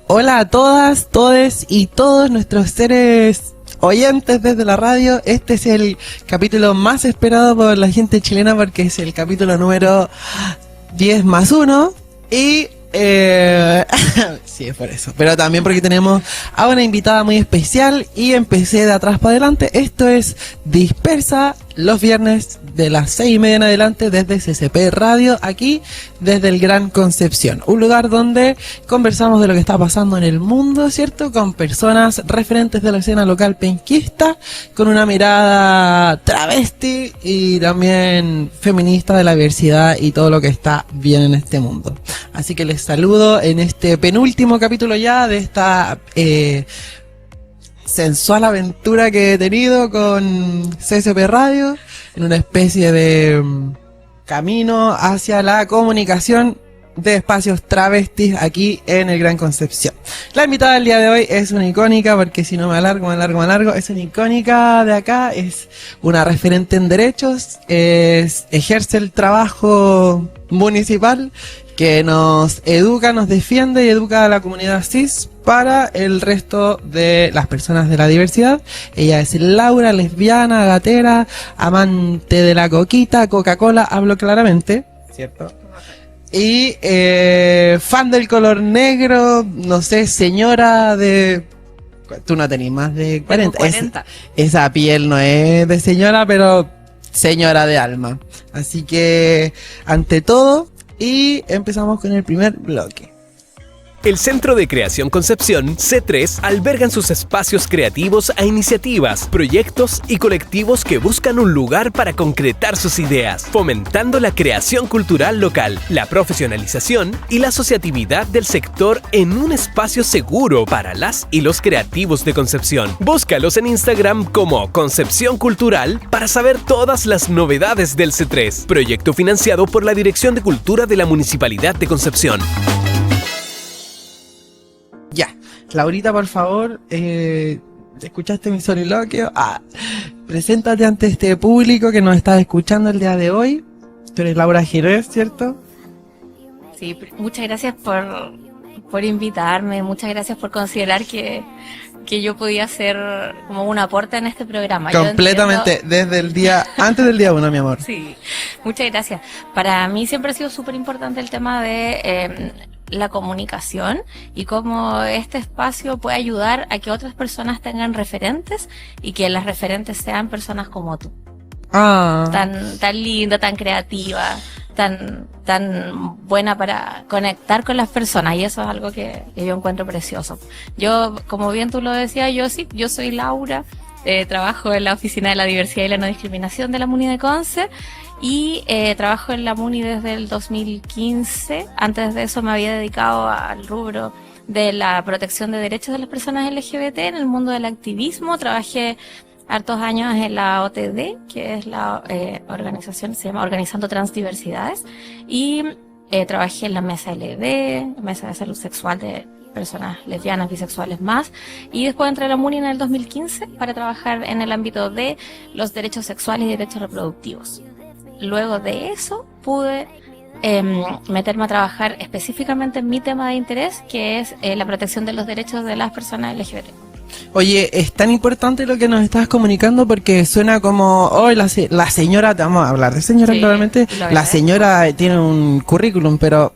Hola a todas, todes y todos nuestros seres oyentes desde la radio. Este es el capítulo más esperado por la gente chilena porque es el capítulo número 10+1 y sí, es por eso, pero también porque tenemos a una invitada muy especial y empecé de atrás para adelante. Esto es Dispersa, los viernes de las 6:30 en adelante desde CCP Radio, aquí desde el Gran Concepción, un lugar donde conversamos de lo que está pasando en el mundo, ¿cierto? Con personas referentes de la escena local penquista, con una mirada travesti y también feminista de la diversidad y todo lo que está bien en este mundo. Así que les saludo en este penúltimo capítulo ya de esta sensual aventura que he tenido con CCP Radio, en una especie de camino hacia la comunicación de espacios travestis aquí en el Gran Concepción. La invitada del día de hoy es una icónica, porque si no me alargo, es una icónica de acá, es una referente en derechos, ejerce el trabajo municipal que nos educa, nos defiende y educa a la comunidad cis para el resto de las personas de la diversidad. Ella es Laura, lesbiana, gatera, amante de la coquita, Coca-Cola, hablo claramente, ¿cierto? Y fan del color negro, no sé, señora de... Tú no tenés más de 40. 40. Esa piel no es de señora, pero señora de alma. Así que, ante todo... Y empezamos con el primer bloque. El Centro de Creación Concepción, C3, albergan sus espacios creativos a iniciativas, proyectos y colectivos que buscan un lugar para concretar sus ideas, fomentando la creación cultural local, la profesionalización y la asociatividad del sector en un espacio seguro para las y los creativos de Concepción. Búscalos en Instagram como Concepción Cultural para saber todas las novedades del C3, proyecto financiado por la Dirección de Cultura de la Municipalidad de Concepción. Ya, Laurita, por favor, ¿escuchaste mi soliloquio? Preséntate ante este público que nos está escuchando el día de hoy. Tú eres Laura Girés, ¿cierto? Sí, muchas gracias por invitarme, muchas gracias por considerar que yo podía hacer como un aporte en este programa. Completamente, desde el día, antes del día 1, mi amor. Sí, muchas gracias. Para mí siempre ha sido súper importante el tema de la comunicación y cómo este espacio puede ayudar a que otras personas tengan referentes y que las referentes sean personas como tú. Tan linda, tan creativa, tan buena para conectar con las personas, y eso es algo que yo encuentro precioso. Yo, como bien tú lo decías, yo soy Laura, trabajo en la Oficina de la Diversidad y la No Discriminación de la MUNI de Conce y trabajo en la MUNI desde el 2015. Antes de eso me había dedicado al rubro de la protección de derechos de las personas LGBT en el mundo del activismo. Trabajé hartos años en la OTD, que es la organización, se llama Organizando Transdiversidades, y trabajé en la Mesa LD, Mesa de Salud Sexual de personas lesbianas, bisexuales más, y después entré a la MUNI en el 2015 para trabajar en el ámbito de los derechos sexuales y derechos reproductivos. Luego de eso pude meterme a trabajar específicamente en mi tema de interés, que es la protección de los derechos de las personas LGBT. Oye, es tan importante lo que nos estás comunicando porque suena como, la señora, te vamos a hablar de señora, sí, probablemente, la señora tiene un currículum, pero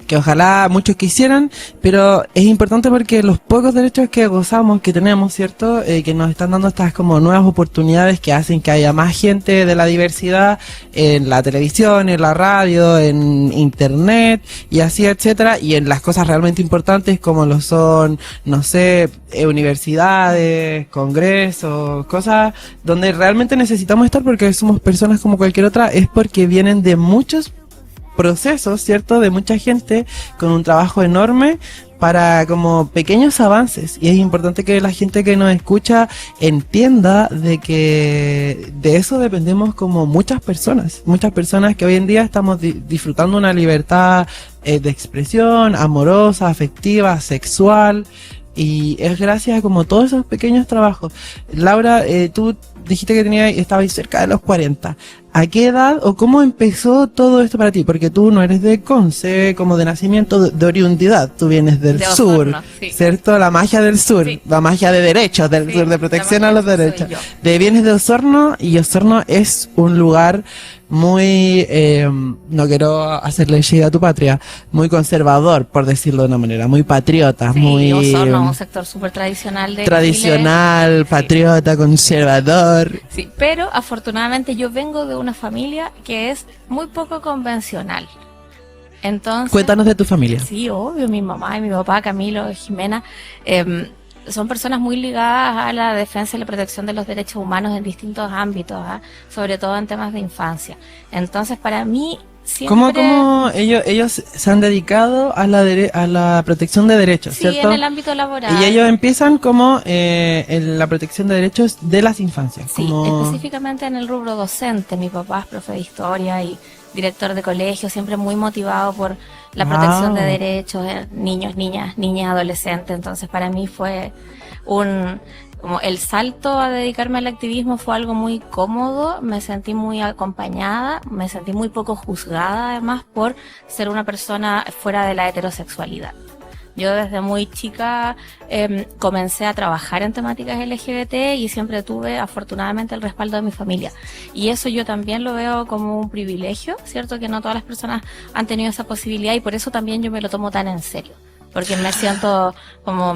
que ojalá muchos quisieran, pero es importante porque los pocos derechos que gozamos, que tenemos, ¿cierto? Que nos están dando estas como nuevas oportunidades que hacen que haya más gente de la diversidad en la televisión, en la radio, en internet y así, etcétera, y en las cosas realmente importantes como lo son, no sé, universidades, congresos, cosas donde realmente necesitamos estar porque somos personas como cualquier otra, es porque vienen de muchos procesos, ¿cierto? De mucha gente con un trabajo enorme para como pequeños avances, y es importante que la gente que nos escucha entienda de que de eso dependemos como muchas personas que hoy en día estamos disfrutando una libertad de expresión amorosa, afectiva, sexual, Y es gracias a como todos esos pequeños trabajos. Laura, tú dijiste que estabas cerca de los 40. ¿A qué edad o cómo empezó todo esto para ti? Porque tú no eres de Conce, como de nacimiento, de oriundidad. Tú vienes del sur, Osorno, sí. ¿cierto? La magia del sur, Sí. la magia de derechos del sur, de protección a los derechos. Vienes de Osorno, y Osorno es un lugar muy, no quiero hacerle shade a tu patria, muy conservador, por decirlo de una manera, muy patriota, Sí, muy Osorno, un sector súper tradicional de tradicional, Chile. patriota, conservador. Sí, pero afortunadamente yo vengo de una familia que es muy poco convencional. Entonces, Cuéntanos de tu familia. sí, obvio, mi mamá y mi papá, Camilo, Jimena, son personas muy ligadas a la defensa y la protección de los derechos humanos en distintos ámbitos, sobre todo en temas de infancia. Entonces, para mí, siempre... ¿Cómo ellos se han dedicado a la protección de derechos, Sí, cierto? en el ámbito laboral. Y ellos empiezan como en la protección de derechos de las infancias. Sí, como... específicamente en el rubro docente. Mi papá es profe de historia y director de colegio, siempre muy motivado por la protección de derechos de niños, niñas, adolescentes. Entonces para mí fue como el salto a dedicarme al activismo fue algo muy cómodo, me sentí muy acompañada, me sentí muy poco juzgada además por ser una persona fuera de la heterosexualidad. Yo desde muy chica comencé a trabajar en temáticas LGBT y siempre tuve afortunadamente el respaldo de mi familia. Y eso yo también lo veo como un privilegio, ¿cierto? Que no todas las personas han tenido esa posibilidad y por eso también yo me lo tomo tan en serio. Porque me siento como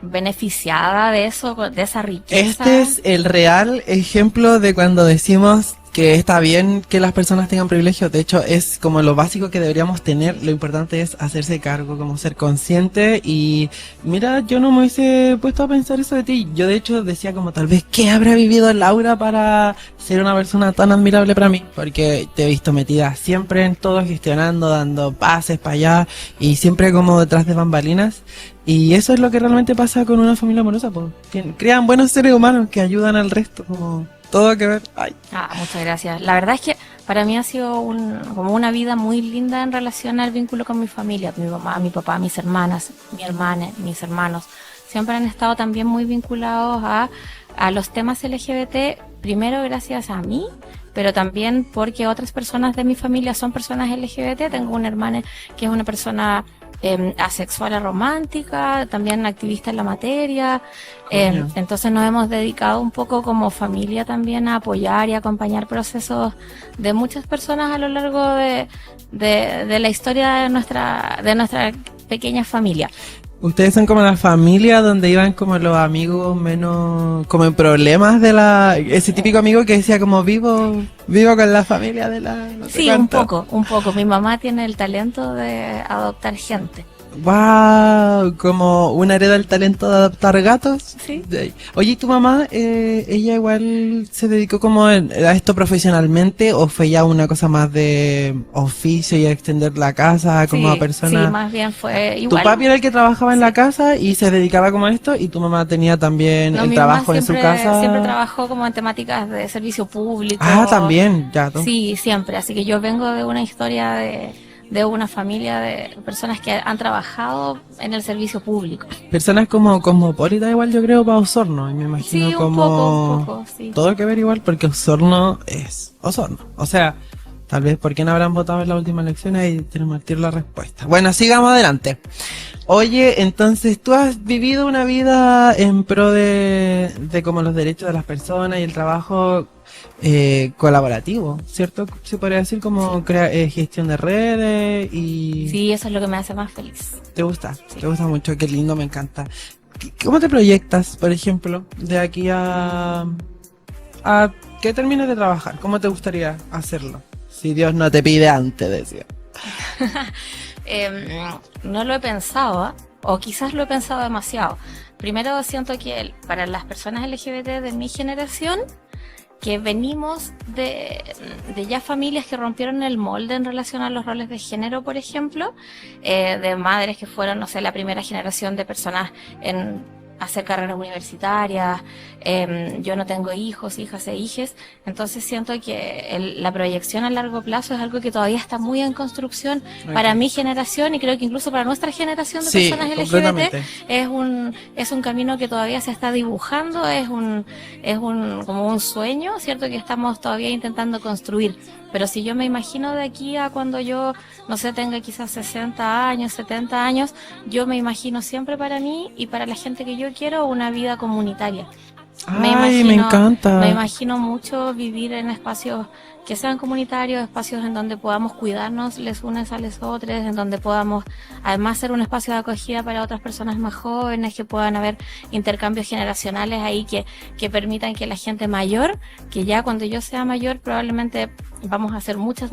beneficiada de eso, de esa riqueza. Este es el real ejemplo de cuando decimos que está bien que las personas tengan privilegios. De hecho, es como lo básico que deberíamos tener. Lo importante es hacerse cargo, como ser consciente. Y mira, yo no me hubiese puesto a pensar eso de ti. Yo de hecho decía como tal vez, ¿qué habrá vivido Laura para ser una persona tan admirable para mí? Porque te he visto metida siempre en todo, gestionando, dando pases para allá y siempre como detrás de bambalinas. Y eso es lo que realmente pasa con una familia amorosa, pues. Crean buenos seres humanos que ayudan al resto, como todo que ver. Ay. Muchas gracias. La verdad es que para mí ha sido como una vida muy linda en relación al vínculo con mi familia, mi mamá, mi papá, mis hermanas, mi hermana, mis hermanos. Siempre han estado también muy vinculados a los temas LGBT, primero gracias a mí, pero también porque otras personas de mi familia son personas LGBT. Tengo una hermana que es una persona asexual romántica, también activista en la materia. Entonces nos hemos dedicado un poco como familia también a apoyar y acompañar procesos de muchas personas a lo largo de la historia de nuestra pequeña familia. Ustedes son como la familia donde iban como los amigos menos, como en problemas ese típico amigo que decía como vivo con la familia de la... No sé Sí, cuánto. un poco. Mi mamá tiene el talento de adoptar gente. Wow, como una hereda el talento de adoptar gatos. Sí. Oye, ¿y tu mamá, ella igual se dedicó como a esto profesionalmente o fue ya una cosa más de oficio y a extender la casa como a persona? Sí, más bien fue igual. Tu papi era el que trabajaba en la casa y se dedicaba como a esto, y tu mamá tenía también el trabajo en su casa. Siempre trabajó como en temáticas de servicio público. También, ya. Sí, siempre. Así que yo vengo de una historia de una familia de personas que han trabajado en el servicio público. Personas como cosmopolitas igual, yo creo, para Osorno, y me imagino Sí, como un poco, sí. todo que ver igual, porque Osorno es Osorno. O sea, tal vez por qué no habrán votado en la última elección, ahí tenemos que tirar la respuesta. Bueno, sigamos adelante. Oye, entonces tú has vivido una vida en pro de como los derechos de las personas y el trabajo colaborativo, ¿cierto? Se podría decir como gestión de redes y... Sí, eso es lo que me hace más feliz. ¿Te gusta? Sí. ¿Te gusta mucho? Qué lindo, me encanta. ¿Cómo te proyectas, por ejemplo, de aquí a que termines de trabajar? ¿Cómo te gustaría hacerlo? Si Dios no te pide antes, decía. No lo he pensado, o quizás lo he pensado demasiado. Primero siento que para las personas LGBT de mi generación, que venimos de ya familias que rompieron el molde en relación a los roles de género, por ejemplo, de madres que fueron, no sé, la primera generación de personas hacer carreras universitarias, yo no tengo hijos, hijas e hijes, entonces siento que la proyección a largo plazo es algo que todavía está muy en construcción para mi generación y creo que incluso para nuestra generación de personas LGBT es un camino que todavía se está dibujando, como un sueño, ¿cierto? Que estamos todavía intentando construir. Pero si yo me imagino de aquí a cuando yo, no sé, tenga quizás 60 años, 70 años, yo me imagino siempre para mí y para la gente que yo quiero una vida comunitaria. Me encanta. Me imagino mucho vivir en espacios que sean comunitarios, espacios en donde podamos cuidarnos les unes a les otros, en donde podamos además ser un espacio de acogida para otras personas más jóvenes, que puedan haber intercambios generacionales ahí que permitan que la gente mayor, que ya cuando yo sea mayor probablemente vamos a ser muchas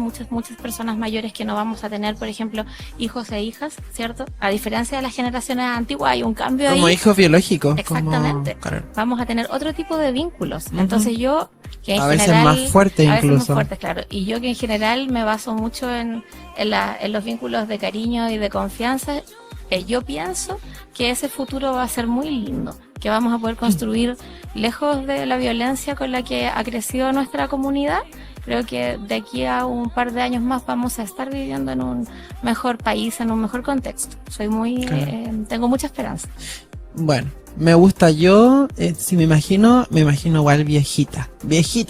personas mayores que no vamos a tener, por ejemplo, hijos e hijas, ¿cierto? A diferencia de las generaciones antiguas hay un cambio como ahí. Hijos biológicos. Exactamente. Vamos a tener otro tipo de vínculos. Entonces yo, que en a general... veces más fuerte incluso. A veces más fuertes, claro. Y yo que en general me baso mucho en los vínculos de cariño y de confianza, yo pienso que ese futuro va a ser muy lindo, que vamos a poder construir lejos de la violencia con la que ha crecido nuestra comunidad. Creo que de aquí a un par de años más vamos a estar viviendo en un mejor país, en un mejor contexto. Tengo mucha esperanza. Bueno, me gusta. Yo, si me imagino igual viejita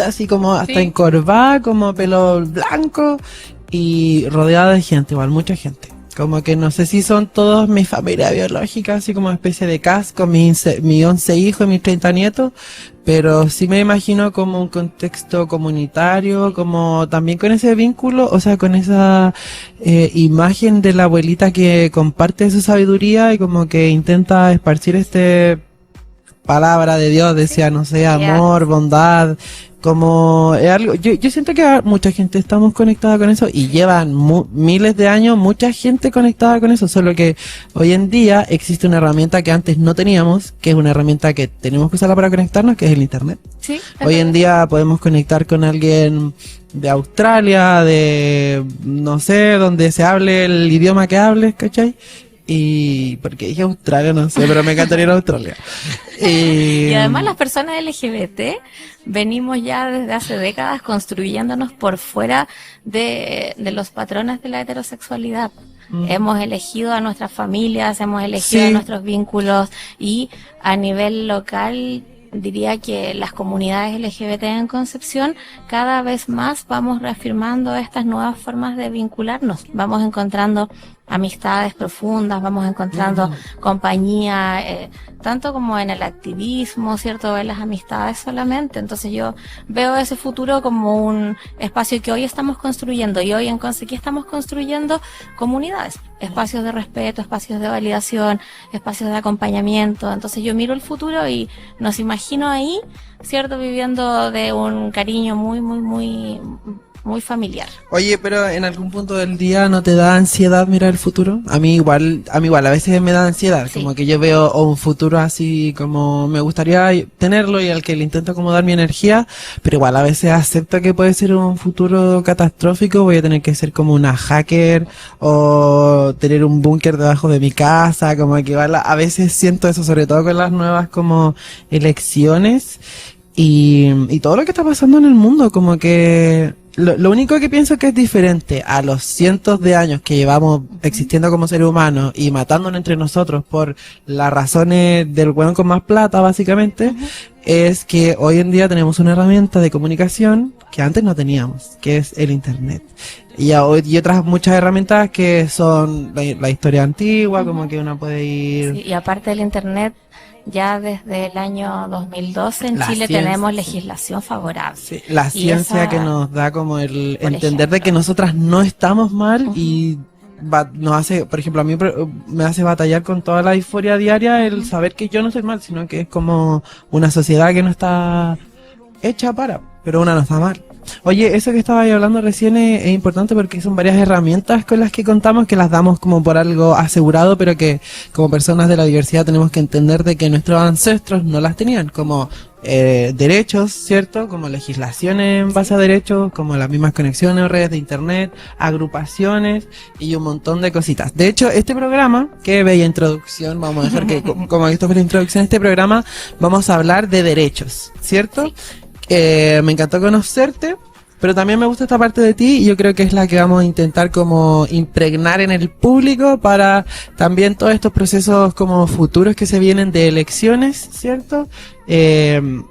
así como hasta encorvada, como pelo blanco y rodeada de gente, igual mucha gente. Como que no sé si son todos mi familia biológica, así como especie de cast con mis 11 hijos y mis 30 nietos, pero sí me imagino como un contexto comunitario, como también con ese vínculo, o sea, con esa imagen de la abuelita que comparte su sabiduría y como que intenta esparcir palabra de Dios, decía, no sé, amor, bondad, como es algo, yo siento que mucha gente estamos conectada con eso y llevan miles de años mucha gente conectada con eso, solo que hoy en día existe una herramienta que antes no teníamos, que es una herramienta que tenemos que usarla para conectarnos, que es el internet. Sí, hoy en día podemos conectar con alguien de Australia, de no sé, donde se hable el idioma que hables, ¿cachai? Y porque dije Australia, no sé, pero me encantaría ir a Australia. Y además las personas LGBT venimos ya desde hace décadas construyéndonos por fuera de los patrones de la heterosexualidad. Hemos elegido a nuestras familias, hemos elegido a nuestros vínculos y a nivel local diría que las comunidades LGBT en Concepción cada vez más vamos reafirmando estas nuevas formas de vincularnos, vamos encontrando amistades profundas, vamos encontrando compañía, tanto como en el activismo, ¿cierto? En las amistades solamente. Entonces yo veo ese futuro como un espacio que hoy estamos construyendo y hoy en Concepción estamos construyendo comunidades, espacios de respeto, espacios de validación, espacios de acompañamiento. Entonces yo miro el futuro y nos imagino ahí, ¿cierto? Viviendo de un cariño muy familiar. Oye, pero en algún punto del día ¿no te da ansiedad mirar el futuro? A mí igual, a veces me da ansiedad, como que yo veo un futuro así como me gustaría tenerlo y al que le intento como dar mi energía, pero igual a veces acepto que puede ser un futuro catastrófico, voy a tener que ser como una hacker o tener un búnker debajo de mi casa, como que igual a veces siento eso, sobre todo con las nuevas como elecciones y todo lo que está pasando en el mundo, como que lo único que pienso que es diferente a los cientos de años que llevamos existiendo como seres humanos y matándonos entre nosotros por las razones del hueón con más plata, básicamente, es que hoy en día tenemos una herramienta de comunicación que antes no teníamos, que es el internet. Y otras muchas herramientas que son la historia antigua, como que uno puede ir... Sí, y aparte del internet, ya desde el año 2012 en Chile tenemos legislación favorable. Sí, la ciencia que nos da como el entender de que nosotras no estamos mal y nos hace, por ejemplo, a mí me hace batallar con toda la euforia diaria el saber que yo no soy mal, sino que es como una sociedad que no está hecha para, pero una no está mal. Oye, eso que estabas hablando recién es importante porque son varias herramientas con las que contamos, que las damos como por algo asegurado, pero que como personas de la diversidad tenemos que entender de que nuestros ancestros no las tenían, como derechos, ¿cierto? Como legislación en base a derechos, como las mismas conexiones, redes de internet, agrupaciones y un montón de cositas. De hecho, este programa, qué bella introducción, vamos a dejar que, como esto fue la introducción, este programa vamos a hablar de derechos, ¿cierto? Sí. Me encantó conocerte, pero también me gusta esta parte de ti y yo creo que es la que vamos a intentar como impregnar en el público para también todos estos procesos como futuros que se vienen de elecciones, ¿cierto?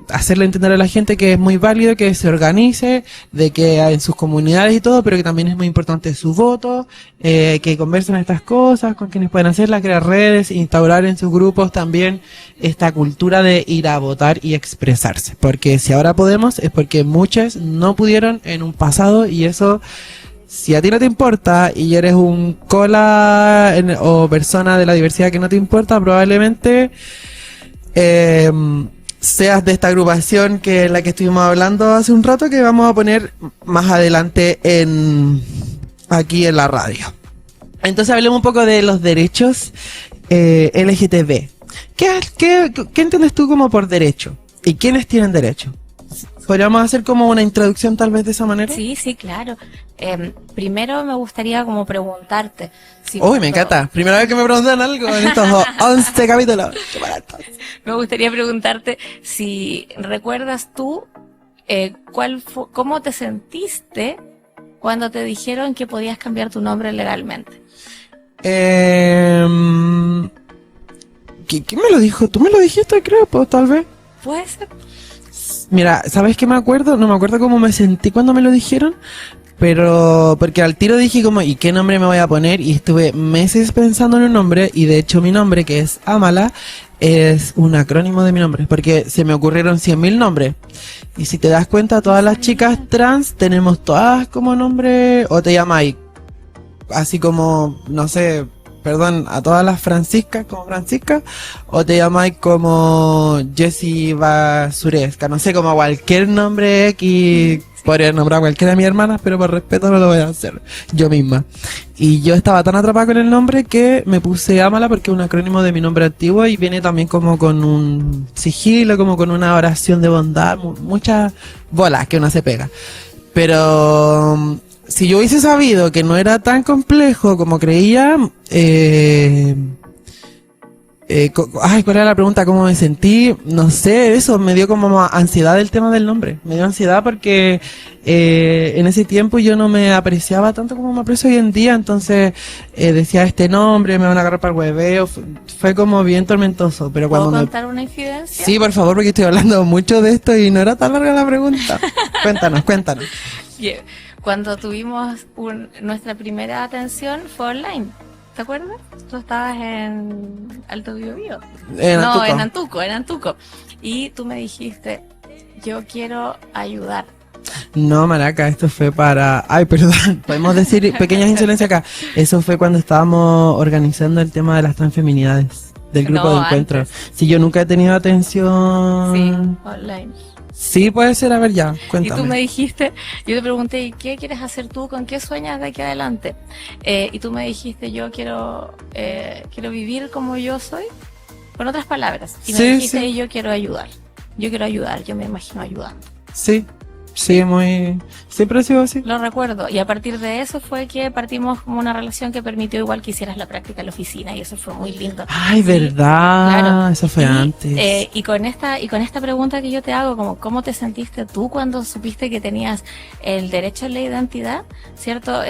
Hacerle entender a la gente que es muy válido que se organice, de que en sus comunidades y todo, pero que también es muy importante su voto, que conversen estas cosas con quienes pueden hacerlas, crear redes, instaurar en sus grupos también esta cultura de ir a votar y expresarse, porque si ahora podemos es porque muchos no pudieron en un pasado y eso, si a ti no te importa y eres un cola o persona de la diversidad que no te importa, probablemente seas de esta agrupación que la que estuvimos hablando hace un rato, que vamos a poner más adelante aquí en la radio. Entonces hablemos un poco de los derechos LGTB. ¿Qué entiendes tú como por derecho? ¿Y quiénes tienen derecho? ¿Podríamos hacer como una introducción tal vez de esa manera? Sí, sí, claro. Primero me gustaría como preguntarte. Si Uy, me encanta. Primera vez que me preguntan algo en estos 11 capítulos. Qué barato. Me gustaría preguntarte si recuerdas tú cómo te sentiste cuando te dijeron que podías cambiar tu nombre legalmente. ¿Quién me lo dijo? ¿Tú me lo dijiste, creo? Pues tal vez. ¿Puede ser? Mira, ¿sabes qué me acuerdo? No me acuerdo cómo me sentí cuando me lo dijeron, pero porque al tiro dije como, ¿y qué nombre me voy a poner? Y estuve meses pensando en un nombre, y de hecho mi nombre, que es Amala, es un acrónimo de mi nombre, porque se me ocurrieron 100.000 nombres. Y si te das cuenta, todas las chicas trans tenemos todas como nombre, o te llamáis, así como, no sé, perdón, a todas las Franciscas como Francisca, o te llamáis como Jessie Basuresca, no sé, como cualquier nombre X, podría nombrar a cualquiera de mis hermanas, pero por respeto no lo voy a hacer yo misma. Y yo estaba tan atrapada con el nombre que me puse Amala porque es un acrónimo de mi nombre antiguo y viene también como con un sigilo, como con una oración de bondad, muchas bolas que uno se pega. Pero si yo hubiese sabido que no era tan complejo como creía, ¿cuál era la pregunta? ¿Cómo me sentí? No sé, eso me dio como ansiedad el tema del nombre. Me dio ansiedad porque en ese tiempo yo no me apreciaba tanto como me aprecio hoy en día, entonces decía este nombre, me van a agarrar para el hueveo, fue como bien tormentoso. Pero ¿Puedo cuando contar una infidencia? Sí, por favor, porque estoy hablando mucho de esto y no era tan larga la pregunta. Cuéntanos. Yeah. Cuando tuvimos nuestra primera atención fue online. ¿Te acuerdas? Tú estabas en Alto Biobío. No, en Antuco. Y tú me dijiste, yo quiero ayudar. No, maraca, esto fue para... Ay, perdón, podemos decir pequeñas insolencias acá. Eso fue cuando estábamos organizando el tema de las transfeminidades del grupo de encuentro. Antes. Si yo nunca he tenido atención... Sí, online. Sí, puede ser, a ver ya, cuéntame. Y tú me dijiste, yo te pregunté, ¿y qué quieres hacer tú? ¿Con qué sueñas de aquí adelante? Y tú me dijiste, yo quiero vivir como yo soy, con otras palabras. Y me dijiste, sí. yo quiero ayudar, yo me imagino ayudando. Sí, siempre ha sido así. Lo recuerdo, y a partir de eso fue que partimos como una relación que permitió igual que hicieras la práctica en la oficina, y eso fue muy lindo. Ay, Sí, verdad, claro. Eso fue antes. Y con esta pregunta que yo te hago, como ¿cómo te sentiste tú cuando supiste que tenías el derecho a la identidad? ¿Cierto?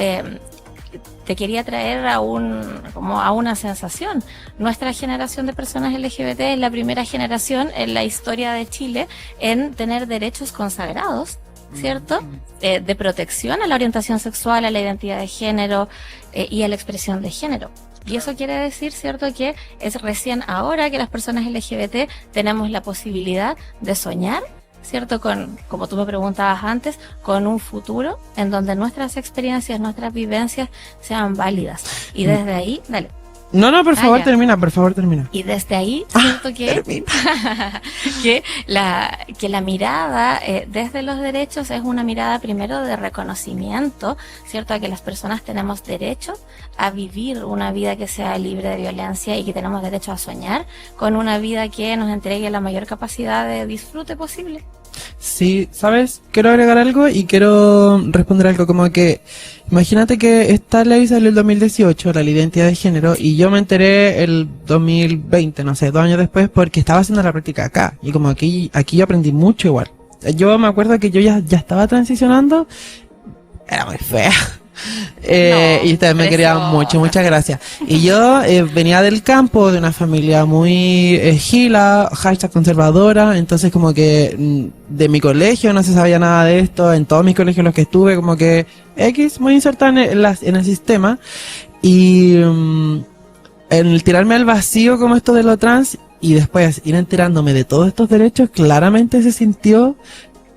Te quería traer a una sensación. Nuestra generación de personas LGBT es la primera generación en la historia de Chile en tener derechos consagrados, ¿cierto? De protección a la orientación sexual, a la identidad de género y a la expresión de género. Y eso quiere decir, ¿cierto?, que es recién ahora que las personas LGBT tenemos la posibilidad de soñar, ¿cierto?, como tú me preguntabas antes, con un futuro en donde nuestras experiencias, nuestras vivencias sean válidas. Y desde ahí, dale. No, por favor, termina, por favor, termina. Y desde ahí siento que la mirada desde los derechos es una mirada primero de reconocimiento, ¿cierto? A que las personas tenemos derecho a vivir una vida que sea libre de violencia y que tenemos derecho a soñar con una vida que nos entregue la mayor capacidad de disfrute posible. Sí, ¿sabes? Quiero agregar algo y quiero responder algo como que imagínate que esta ley salió el 2018, la ley de identidad de género, y yo me enteré el 2020, no sé, 2 años después, porque estaba haciendo la práctica acá, y como aquí yo aprendí mucho igual. Yo me acuerdo que yo ya estaba transicionando, era muy fea. Y ustedes me querían mucho, muchas gracias. Y yo venía del campo, de una familia muy gila, conservadora, entonces como que de mi colegio no se sabía nada de esto, en todos mis colegios en los que estuve, como que muy insertada en el sistema, y en el tirarme al vacío como esto de lo trans, y después ir enterándome de todos estos derechos, claramente se sintió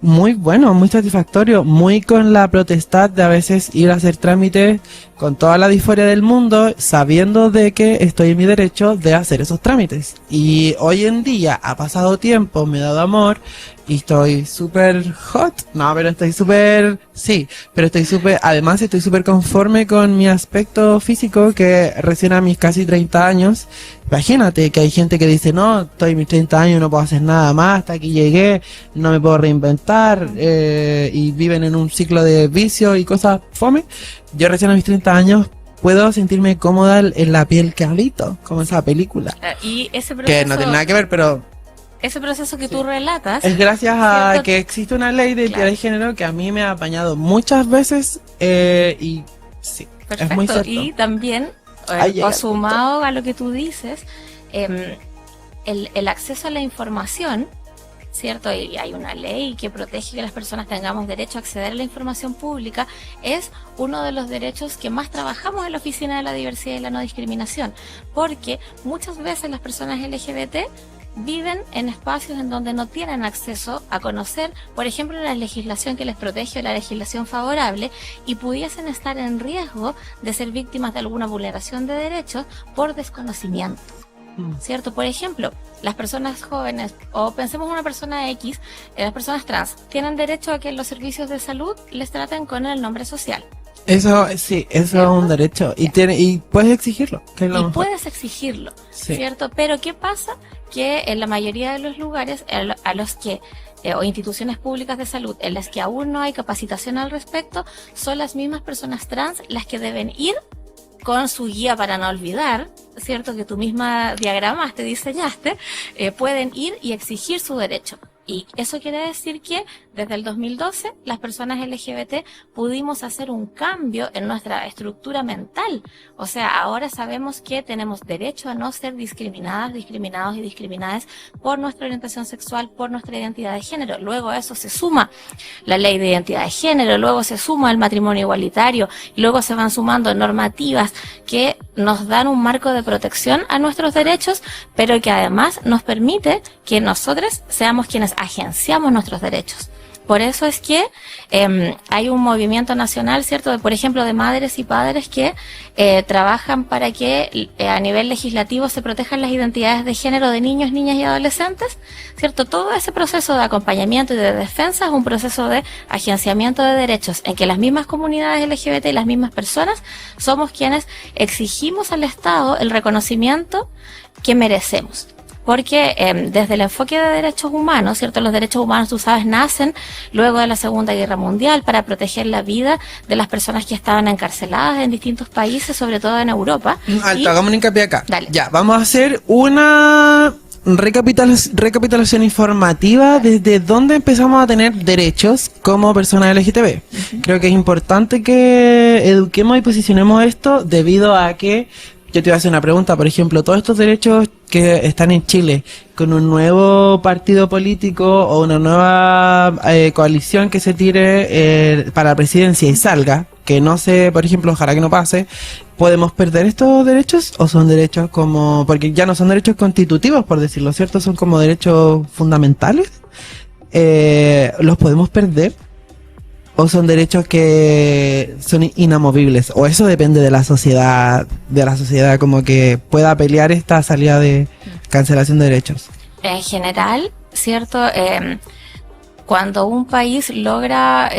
muy bueno, muy satisfactorio, muy con la potestad de a veces ir a hacer trámites con toda la disforia del mundo, sabiendo de que estoy en mi derecho de hacer esos trámites. Y hoy en día ha pasado tiempo, me he dado amor y estoy súper hot. No, pero estoy súper, sí, pero estoy súper, además estoy súper conforme con mi aspecto físico, que recién a mis casi 30 años, imagínate que hay gente que dice, no, estoy a mis 30 años, no puedo hacer nada más, hasta aquí llegué, no me puedo reinventar, y viven en un ciclo de vicio y cosas fome. Yo recién a mis 30 años puedo sentirme cómoda en la piel que habito, como esa película. Y ese proceso, que no tiene nada que ver, pero ese proceso que tú relatas es gracias a que existe una ley de identidad de género que a mí me ha apañado muchas veces, y sí, perfecto. Es muy cierto. Y también, o sumado a lo que tú dices, el acceso a la información, ¿cierto? Y hay una ley que protege que las personas tengamos derecho a acceder a la información pública, es uno de los derechos que más trabajamos en la Oficina de la Diversidad y la No Discriminación, porque muchas veces las personas LGBT viven en espacios en donde no tienen acceso a conocer, por ejemplo, la legislación que les protege o la legislación favorable, y pudiesen estar en riesgo de ser víctimas de alguna vulneración de derechos por desconocimiento. ¿Cierto? Por ejemplo, las personas jóvenes, o pensemos una persona X, las personas trans, tienen derecho a que los servicios de salud les traten con el nombre social. Eso, sí, eso es un derecho. Y puedes exigirlo. Que es lo y mejor. Puedes exigirlo, sí. ¿Cierto? Pero ¿qué pasa? Que en la mayoría de los lugares a los que o instituciones públicas de salud en las que aún no hay capacitación al respecto, son las mismas personas trans las que deben ir con su guía para no olvidar, ¿cierto? Que tú misma diagramaste, diseñaste, pueden ir y exigir su derecho. Y eso quiere decir que desde el 2012 las personas LGBT pudimos hacer un cambio en nuestra estructura mental. O sea, ahora sabemos que tenemos derecho a no ser discriminadas, discriminados y discriminadas por nuestra orientación sexual, por nuestra identidad de género. Luego a eso se suma la ley de identidad de género, luego se suma el matrimonio igualitario, y luego se van sumando normativas que nos dan un marco de protección a nuestros derechos, pero que además nos permite que nosotros seamos quienes agenciamos nuestros derechos. Por eso es que hay un movimiento nacional, ¿cierto? Por ejemplo, de madres y padres que trabajan para que a nivel legislativo se protejan las identidades de género de niños, niñas y adolescentes, ¿cierto? Todo ese proceso de acompañamiento y de defensa es un proceso de agenciamiento de derechos en que las mismas comunidades LGBT y las mismas personas somos quienes exigimos al Estado el reconocimiento que merecemos. Porque desde el enfoque de derechos humanos, ¿cierto? Los derechos humanos, tú sabes, nacen luego de la Segunda Guerra Mundial para proteger la vida de las personas que estaban encarceladas en distintos países, sobre todo en Europa. Alto, hagamos un hincapié acá. Dale. Ya, vamos a hacer una recapitulación informativa desde dónde empezamos a tener derechos como personas LGTB. Creo que es importante que eduquemos y posicionemos esto debido a que yo te voy a hacer una pregunta, por ejemplo, todos estos derechos que están en Chile, con un nuevo partido político o una nueva coalición que se tire para la presidencia y salga, que no sé, por ejemplo, ojalá que no pase, ¿podemos perder estos derechos o son derechos como, porque ya no son derechos constitutivos, por decirlo cierto, son como derechos fundamentales? ¿Los podemos perder? ¿O son derechos que son inamovibles? ¿O eso depende de la sociedad como que pueda pelear esta salida de cancelación de derechos? En general, ¿cierto? Cuando un país logra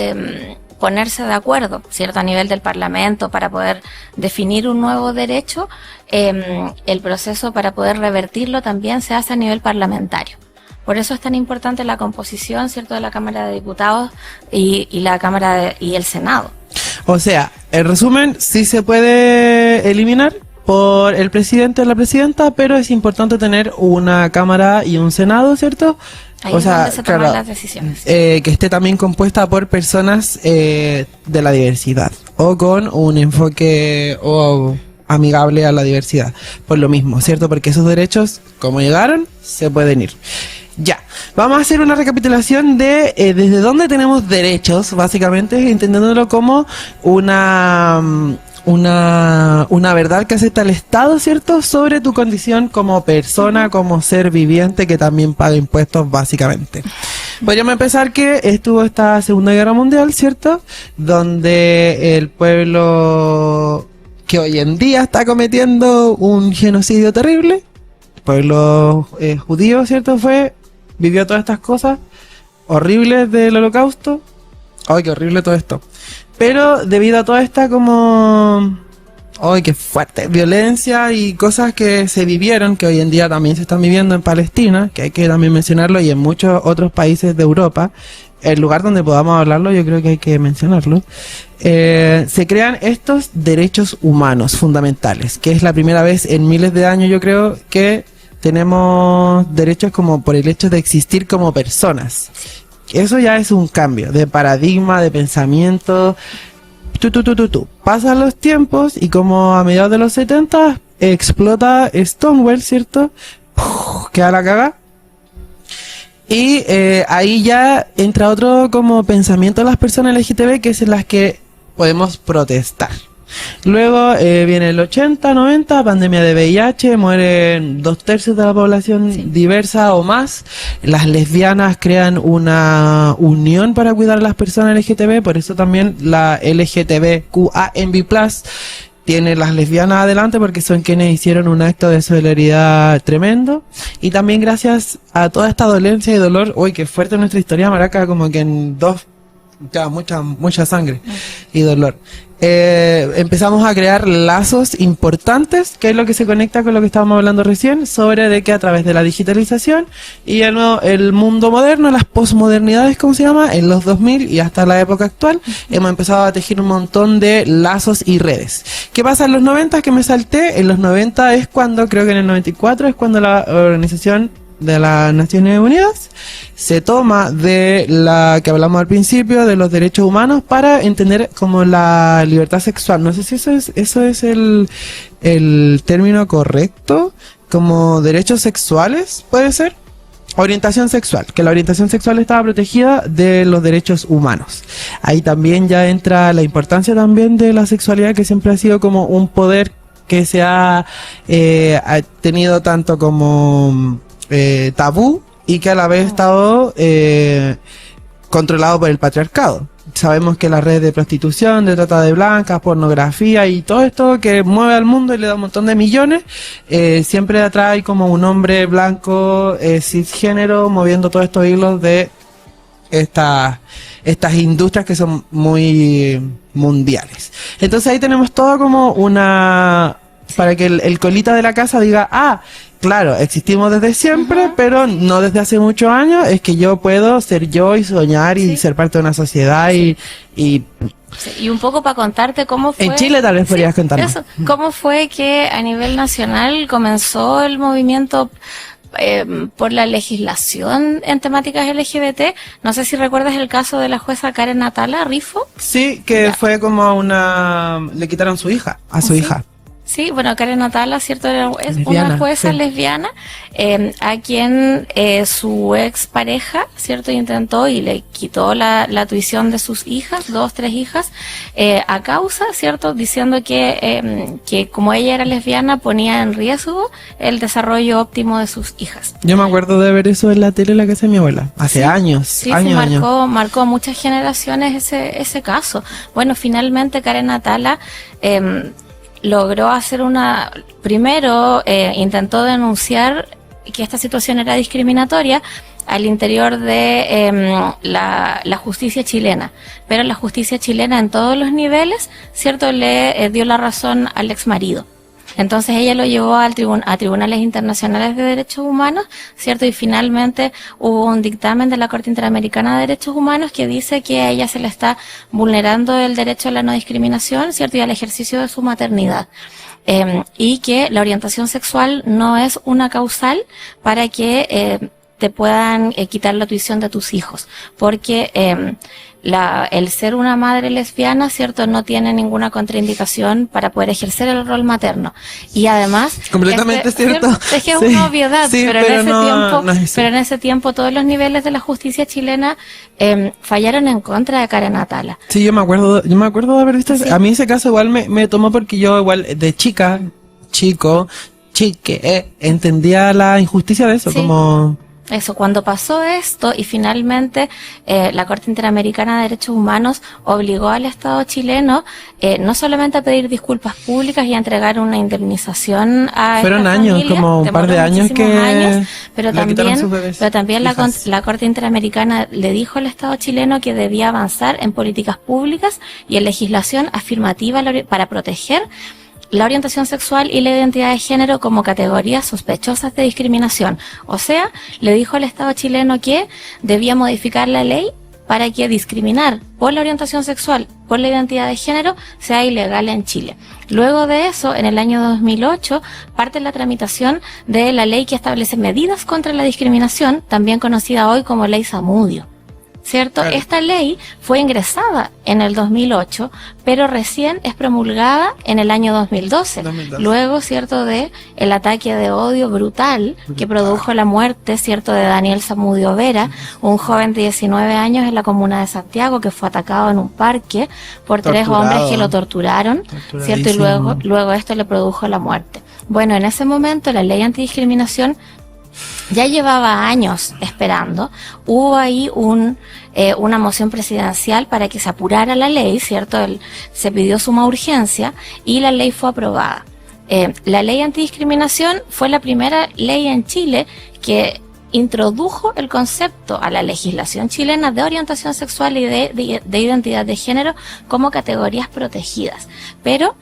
ponerse de acuerdo, ¿cierto? A nivel del Parlamento para poder definir un nuevo derecho, el proceso para poder revertirlo también se hace a nivel parlamentario. Por eso es tan importante la composición, ¿cierto?, de la Cámara de Diputados y la Cámara y el Senado. O sea, en resumen, sí se puede eliminar por el presidente o la presidenta, pero es importante tener una Cámara y un Senado, ¿cierto? Ahí es donde se toman las decisiones. Que esté también compuesta por personas de la diversidad o con un enfoque amigable a la diversidad. Por lo mismo, ¿cierto? Porque esos derechos, como llegaron, se pueden ir. Ya, vamos a hacer una recapitulación de desde dónde tenemos derechos, básicamente, entendiéndolo como una verdad que acepta el Estado, ¿cierto?, sobre tu condición como persona, como ser viviente que también paga impuestos, básicamente. Podríamos empezar que estuvo esta Segunda Guerra Mundial, ¿cierto?, donde el pueblo que hoy en día está cometiendo un genocidio terrible, el pueblo judío, ¿cierto?, vivió todas estas cosas horribles del Holocausto. ¡Ay, qué horrible todo esto! Pero debido a toda esta ¡ay, qué fuerte! Violencia y cosas que se vivieron, que hoy en día también se están viviendo en Palestina, que hay que también mencionarlo, y en muchos otros países de Europa, el lugar donde podamos hablarlo, yo creo que hay que mencionarlo, se crean estos derechos humanos fundamentales, que es la primera vez en miles de años, yo creo, que tenemos derechos como por el hecho de existir como personas. Eso ya es un cambio de paradigma, de pensamiento. Pasan los tiempos y como a mediados de los 70 explota Stonewall, ¿cierto? Queda la caga. Y ahí ya entra otro como pensamiento de las personas LGTB, que es en las que podemos protestar. Luego viene el 80, 90, pandemia de VIH, mueren 2/3 de la población diversa o más. Las lesbianas crean una unión para cuidar a las personas LGTB, por eso también la LGTBQANB+, tiene las lesbianas adelante porque son quienes hicieron un acto de solidaridad tremendo. Y también gracias a toda esta dolencia y dolor, uy, qué fuerte nuestra historia, Maraca, como que en mucha sangre y dolor. Empezamos a crear lazos importantes, que es lo que se conecta con lo que estábamos hablando recién, sobre de que a través de la digitalización y el mundo moderno, las posmodernidades, como se llama, en los 2000 y hasta la época actual, hemos empezado a tejer un montón de lazos y redes. ¿Qué pasa en los 90 que me salté? En los 90 es cuando, creo que en el 94 es cuando la Organización de las Naciones Unidas se toma de la que hablamos al principio de los derechos humanos para entender como la libertad sexual. No sé si eso es el término correcto, como derechos sexuales, puede ser. Orientación sexual, que la orientación sexual estaba protegida de los derechos humanos. Ahí también ya entra la importancia también de la sexualidad, que siempre ha sido como un poder que se ha tenido tanto como tabú y que a la vez ha estado controlado por el patriarcado. Sabemos que las redes de prostitución, de trata de blancas, pornografía y todo esto que mueve al mundo y le da un montón de millones, siempre atrae como un hombre blanco cisgénero moviendo todos estos hilos de estas industrias que son muy mundiales. Entonces ahí tenemos todo como para que el colita de la casa diga, claro, existimos desde siempre, pero no desde hace muchos años, es que yo puedo ser yo y soñar y ser parte de una sociedad y un poco para contarte cómo fue. En Chile tal vez podrías contarnos. Eso, cómo fue que a nivel nacional comenzó el movimiento por la legislación en temáticas LGBT. No sé si recuerdas el caso de la jueza Karen Atala Rifo. Sí, que fue como le quitaron a su hija. Sí, bueno, Karen Atala, ¿cierto? Es lesbiana, una jueza sí. lesbiana a quien su ex pareja, ¿cierto? Intentó y le quitó la tuición de sus hijas, 3 hijas, a causa, ¿cierto? Diciendo que como ella era lesbiana ponía en riesgo el desarrollo óptimo de sus hijas. Yo me acuerdo de ver eso en la tele en la casa de mi abuela, hace años, Sí, años. marcó muchas generaciones ese caso. Bueno, finalmente Karen Atala logró hacer primero intentó denunciar que esta situación era discriminatoria al interior de la justicia chilena, pero la justicia chilena en todos los niveles, ¿cierto?, le dio la razón al exmarido. Entonces ella lo llevó a tribunales internacionales de derechos humanos, ¿cierto? Y finalmente hubo un dictamen de la Corte Interamericana de Derechos Humanos que dice que a ella se le está vulnerando el derecho a la no discriminación, ¿cierto? Y al ejercicio de su maternidad. Y que la orientación sexual no es una causal para que te puedan quitar la tuición de tus hijos, porque el ser una madre lesbiana, ¿cierto?, no tiene ninguna contraindicación para poder ejercer el rol materno. Y además... Completamente cierto. Es que es Sí, una obviedad, sí, pero en ese tiempo todos los niveles de la justicia chilena fallaron en contra de Karen Atala. Sí, yo me acuerdo de haber visto, Sí. a mí ese caso igual me tomó porque yo igual de chique, entendía la injusticia de eso, Sí. como... Eso, cuando pasó esto y finalmente la Corte Interamericana de Derechos Humanos obligó al Estado chileno no solamente a pedir disculpas públicas y a entregar una indemnización a Fueron esta años, familia, como un par de demoró años muchísimos que años, pero le quitaron sus también hijas. la Corte Interamericana le dijo al Estado chileno que debía avanzar en políticas públicas y en legislación afirmativa para proteger la orientación sexual y la identidad de género como categorías sospechosas de discriminación. O sea, le dijo al Estado chileno que debía modificar la ley para que discriminar por la orientación sexual, por la identidad de género, sea ilegal en Chile. Luego de eso, en el año 2008, parte la tramitación de la ley que establece medidas contra la discriminación, también conocida hoy como Ley Zamudio. ¿Cierto? Claro. Esta ley fue ingresada en el 2008, pero recién es promulgada en el año 2012. Luego, ¿cierto?, de el ataque de odio brutal que produjo la muerte, ¿cierto?, de Daniel Zamudio Vera, un joven de 19 años en la comuna de Santiago que fue atacado en un parque por 3 hombres que lo torturaron, ¿cierto? Y luego esto le produjo la muerte. Bueno, en ese momento la ley antidiscriminación ya llevaba años esperando. Hubo ahí una moción presidencial para que se apurara la ley, ¿cierto? Se pidió suma urgencia y la ley fue aprobada. La ley antidiscriminación fue la primera ley en Chile que introdujo el concepto a la legislación chilena de orientación sexual y de identidad de género como categorías protegidas. Pero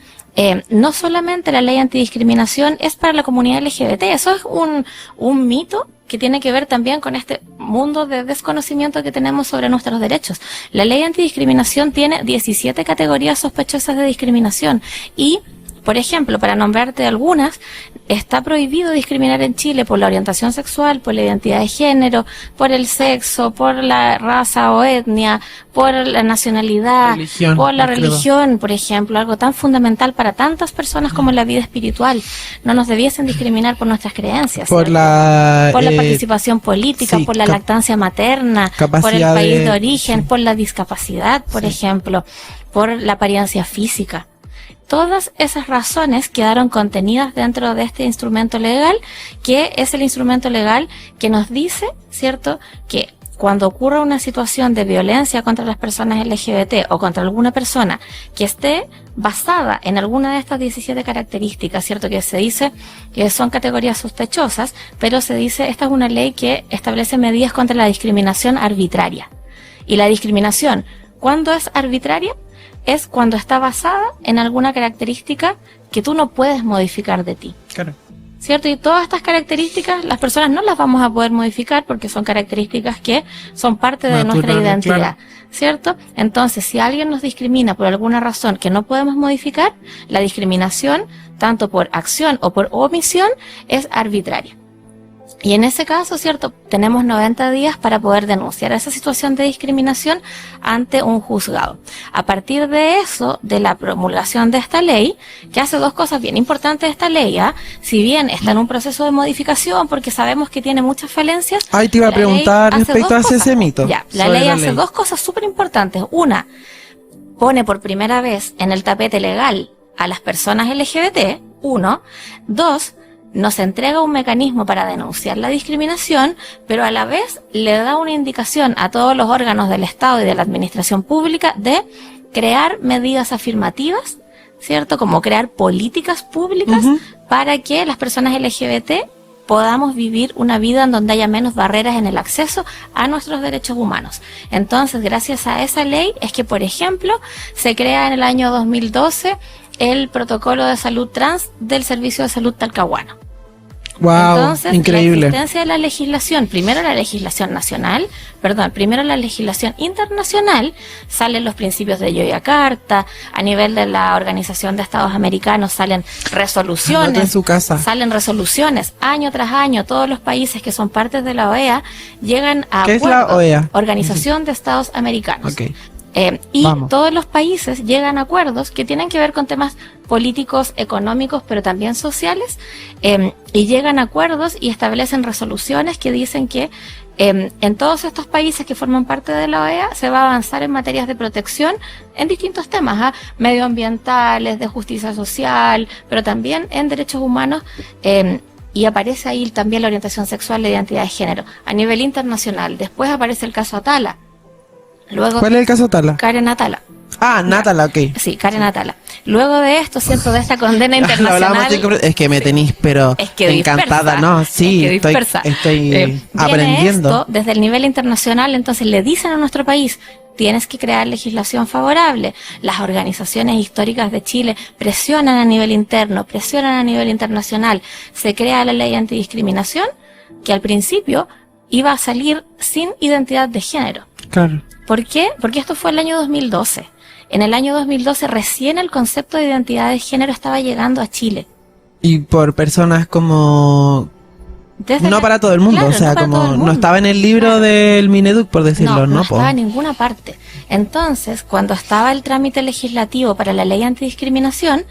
no solamente la ley antidiscriminación es para la comunidad LGBT, eso es un mito que tiene que ver también con este mundo de desconocimiento que tenemos sobre nuestros derechos. La ley antidiscriminación tiene 17 categorías sospechosas de discriminación y, por ejemplo, para nombrarte algunas, está prohibido discriminar en Chile por la orientación sexual, por la identidad de género, por el sexo, por la raza o etnia, por la nacionalidad, por la religión, por ejemplo, algo tan fundamental para tantas personas como la vida espiritual. No nos debiesen discriminar por nuestras creencias, por la participación política, sí, por la lactancia materna, por el país de origen, sí, por la discapacidad, por ejemplo, por la apariencia física. Todas esas razones quedaron contenidas dentro de este instrumento legal, que es el instrumento legal que nos dice, ¿cierto?, que cuando ocurra una situación de violencia contra las personas LGBT o contra alguna persona que esté basada en alguna de estas 17 características, ¿cierto?, que se dice que son categorías sospechosas, pero se dice, esta es una ley que establece medidas contra la discriminación arbitraria. Y la discriminación, ¿cuándo es arbitraria? Es cuando está basada en alguna característica que tú no puedes modificar de ti. Claro. ¿Cierto? Y todas estas características las personas no las vamos a poder modificar porque son características que son parte de nuestra identidad. Claro. ¿Cierto? Entonces, si alguien nos discrimina por alguna razón que no podemos modificar, la discriminación, tanto por acción o por omisión, es arbitraria. Y en ese caso, ¿cierto? Tenemos 90 días para poder denunciar esa situación de discriminación ante un juzgado. A partir de eso, de la promulgación de esta ley, que hace dos cosas bien importantes esta ley, si bien está en un proceso de modificación, porque sabemos que tiene muchas falencias. Ahí te iba a preguntar respecto a ese mito. Ya, la ley hace dos cosas súper importantes. Una, pone por primera vez en el tapete legal a las personas LGBT. Uno. Dos, nos entrega un mecanismo para denunciar la discriminación, pero a la vez le da una indicación a todos los órganos del Estado y de la administración pública de crear medidas afirmativas, ¿cierto? Como crear políticas públicas para que las personas LGBT podamos vivir una vida en donde haya menos barreras en el acceso a nuestros derechos humanos. Entonces, gracias a esa ley es que, por ejemplo, se crea en el año 2012 el protocolo de salud trans del Servicio de Salud Talcahuano. Wow, entonces, increíble. La existencia de la legislación, primero la legislación internacional, salen los principios de Yogyakarta, a nivel de la Organización de Estados Americanos salen resoluciones, en su casa. Salen resoluciones, año tras año, todos los países que son partes de la OEA llegan a ¿Qué acuerdos, es la OEA? Organización de Estados Americanos. Okay. Y Vamos. todos los países llegan a acuerdos que tienen que ver con temas políticos, económicos, pero también sociales, y llegan a acuerdos y establecen resoluciones que dicen que en todos estos países que forman parte de la OEA se va a avanzar en materias de protección en distintos temas, medioambientales, de justicia social, pero también en derechos humanos, y aparece ahí también la orientación sexual, la identidad de género, a nivel internacional. Después aparece el caso Atala. Luego, ¿cuál es el caso Atala? Karen Atala. Atala, ok. Sí, Karen Atala. Luego de esto, ¿cierto? De esta condena internacional. Es que me tenéis, pero es que encantada, dispersa, ¿no? Sí, es que estoy aprendiendo. Esto, desde el nivel internacional, entonces le dicen a nuestro país, tienes que crear legislación favorable. Las organizaciones históricas de Chile presionan a nivel interno, presionan a nivel internacional. Se crea la ley antidiscriminación, que al principio iba a salir sin identidad de género. Claro. ¿Por qué? Porque esto fue el año 2012. En el año 2012 recién el concepto de identidad de género estaba llegando a Chile. Y por personas como... no para todo el mundo, claro, o sea, no como no estaba en el libro del Mineduc, por decirlo, ¿no? No estaba en ninguna parte. Entonces, cuando estaba el trámite legislativo para la ley antidiscriminación,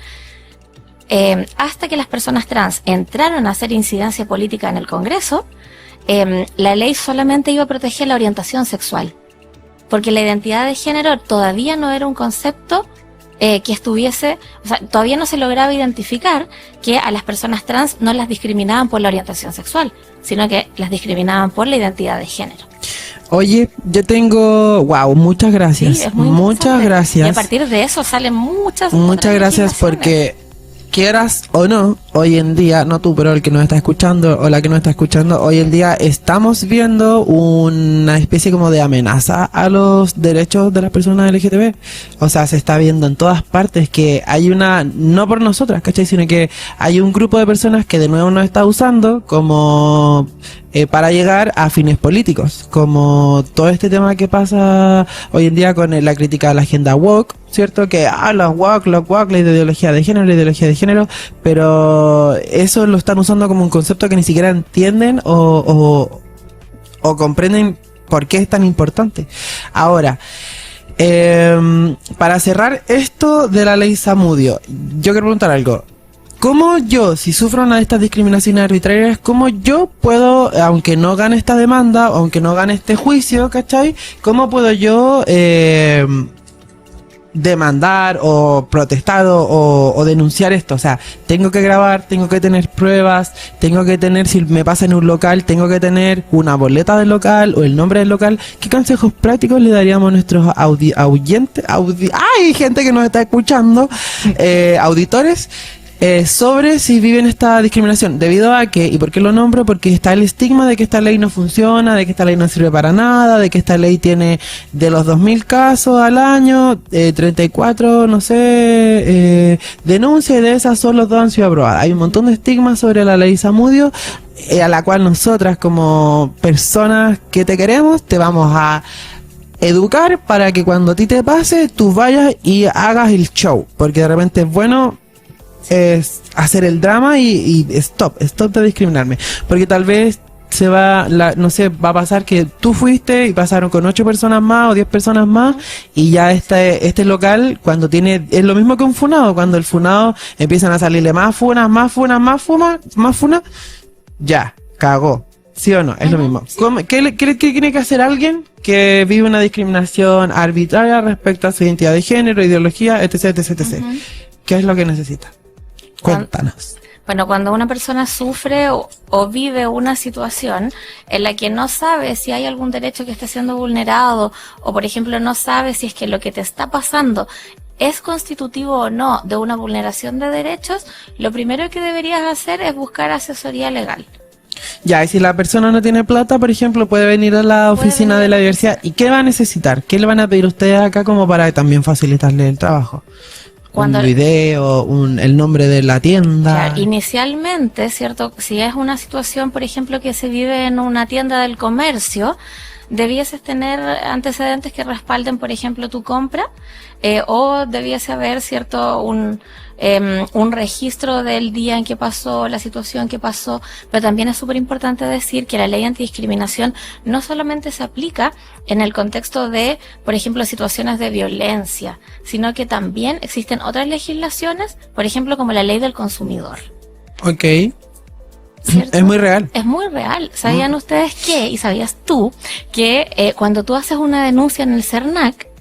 hasta que las personas trans entraron a hacer incidencia política en el Congreso, la ley solamente iba a proteger la orientación sexual. Porque la identidad de género todavía no era un concepto que estuviese, o sea, todavía no se lograba identificar que a las personas trans no las discriminaban por la orientación sexual, sino que las discriminaban por la identidad de género. Oye, yo tengo, muchas gracias. Sí, es muy muchas gracias. Y a partir de eso salen muchas gracias porque quieras o no, hoy en día, no tú, pero el que nos está escuchando o la que nos está escuchando, hoy en día estamos viendo una especie como de amenaza a los derechos de las personas LGTB. O sea, se está viendo en todas partes que hay una, no por nosotras, ¿cachai? Sino que hay un grupo de personas que de nuevo nos está usando como para llegar a fines políticos, como todo este tema que pasa hoy en día con la crítica a la agenda woke, ¿cierto? Que los woke, la ideología de género, pero eso lo están usando como un concepto que ni siquiera entienden o comprenden por qué es tan importante. Ahora, para cerrar esto de la ley Zamudio, yo quiero preguntar algo. ¿Cómo yo, si sufro una de estas discriminaciones arbitrarias, cómo yo puedo, aunque no gane esta demanda, aunque no gane este juicio, ¿cachai? ¿Cómo puedo yo demandar o protestar o denunciar esto? O sea, tengo que grabar, tengo que tener pruebas, tengo que tener, si me pasa en un local, tengo que tener una boleta del local o el nombre del local. ¿Qué consejos prácticos le daríamos a nuestros gente que nos está escuchando, auditores, sobre si viven esta discriminación? Debido a que, ¿y por qué lo nombro? Porque está el estigma de que esta ley no funciona, de que esta ley no sirve para nada, de que esta ley tiene de los 2000 casos al año, 34, no sé, denuncias, y de esas solo 2 han sido aprobadas. Hay un montón de estigmas sobre la ley Zamudio, a la cual nosotras como personas que te queremos, te vamos a educar para que cuando a ti te pase, tú vayas y hagas el show, porque de repente es bueno hacer el drama y stop de discriminarme, porque tal vez se va, no sé, va a pasar que tú fuiste y pasaron con 8 personas más o 10 personas más, y ya este local, cuando es lo mismo que un funado, cuando el funado empiezan a salirle más funas, ya, cagó. ¿Sí o no? Es lo mismo. Sí. ¿Qué tiene que hacer alguien que vive una discriminación arbitraria respecto a su identidad de género, ideología, etc, etc, etc? ¿Qué es lo que necesita? Cuéntanos. Bueno, cuando una persona sufre o vive una situación en la que no sabe si hay algún derecho que esté siendo vulnerado, o por ejemplo no sabe si es que lo que te está pasando es constitutivo o no de una vulneración de derechos, lo primero que deberías hacer es buscar asesoría legal. Ya, y si la persona no tiene plata, por ejemplo, puede venir a la oficina de la diversidad. ¿Y qué va a necesitar? ¿Qué le van a pedir ustedes acá como para también facilitarle el trabajo? Un video, el nombre de la tienda. Claro, inicialmente, ¿cierto? Si es una situación, por ejemplo, que se vive en una tienda del comercio, debieses tener antecedentes que respalden, por ejemplo, tu compra, o debiese haber, ¿cierto?, un registro del día en que pasó, la situación que pasó. Pero también es súper importante decir que la ley antidiscriminación no solamente se aplica en el contexto de, por ejemplo, situaciones de violencia, sino que también existen otras legislaciones, por ejemplo, como la ley del consumidor. Ok. ¿Cierto? Es muy real. Es muy real. ¿Sabían ustedes qué? Y sabías tú que cuando tú haces una denuncia en el CERNAC,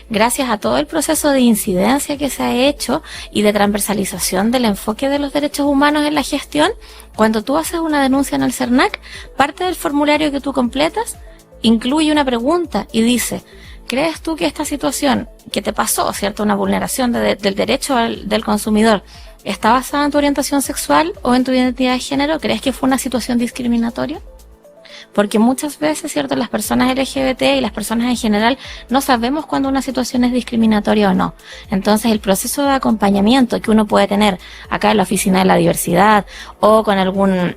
gracias a todo el proceso de incidencia que se ha hecho y de transversalización del enfoque de los derechos humanos en la gestión, cuando tú haces una denuncia en el CERNAC, parte del formulario que tú completas incluye una pregunta y dice: ¿crees tú que esta situación que te pasó, ¿cierto?, una vulneración del derecho del consumidor, está basada en tu orientación sexual o en tu identidad de género? ¿Crees que fue una situación discriminatoria? Porque muchas veces, ¿cierto?, las personas LGBT y las personas en general no sabemos cuándo una situación es discriminatoria o no. Entonces, el proceso de acompañamiento que uno puede tener acá en la Oficina de la Diversidad o con algún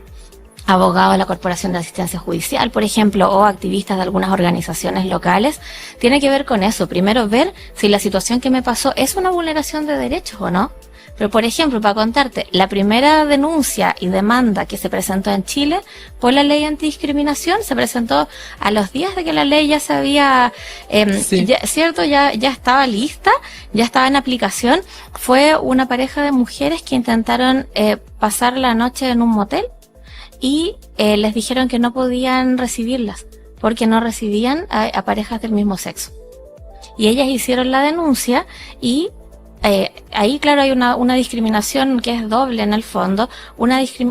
abogado de la Corporación de Asistencia Judicial, por ejemplo, o activistas de algunas organizaciones locales, tiene que ver con eso. Primero, ver si la situación que me pasó es una vulneración de derechos o no. Pero, por ejemplo, para contarte, la primera denuncia y demanda que se presentó en Chile por la ley antidiscriminación se presentó a los días de que la ley ya se había, ¿cierto? Ya estaba lista, ya estaba en aplicación. Fue una pareja de mujeres que intentaron pasar la noche en un motel y les dijeron que no podían recibirlas porque no recibían a parejas del mismo sexo. Y ellas hicieron la denuncia y ahí, claro, hay una discriminación que es doble en el fondo.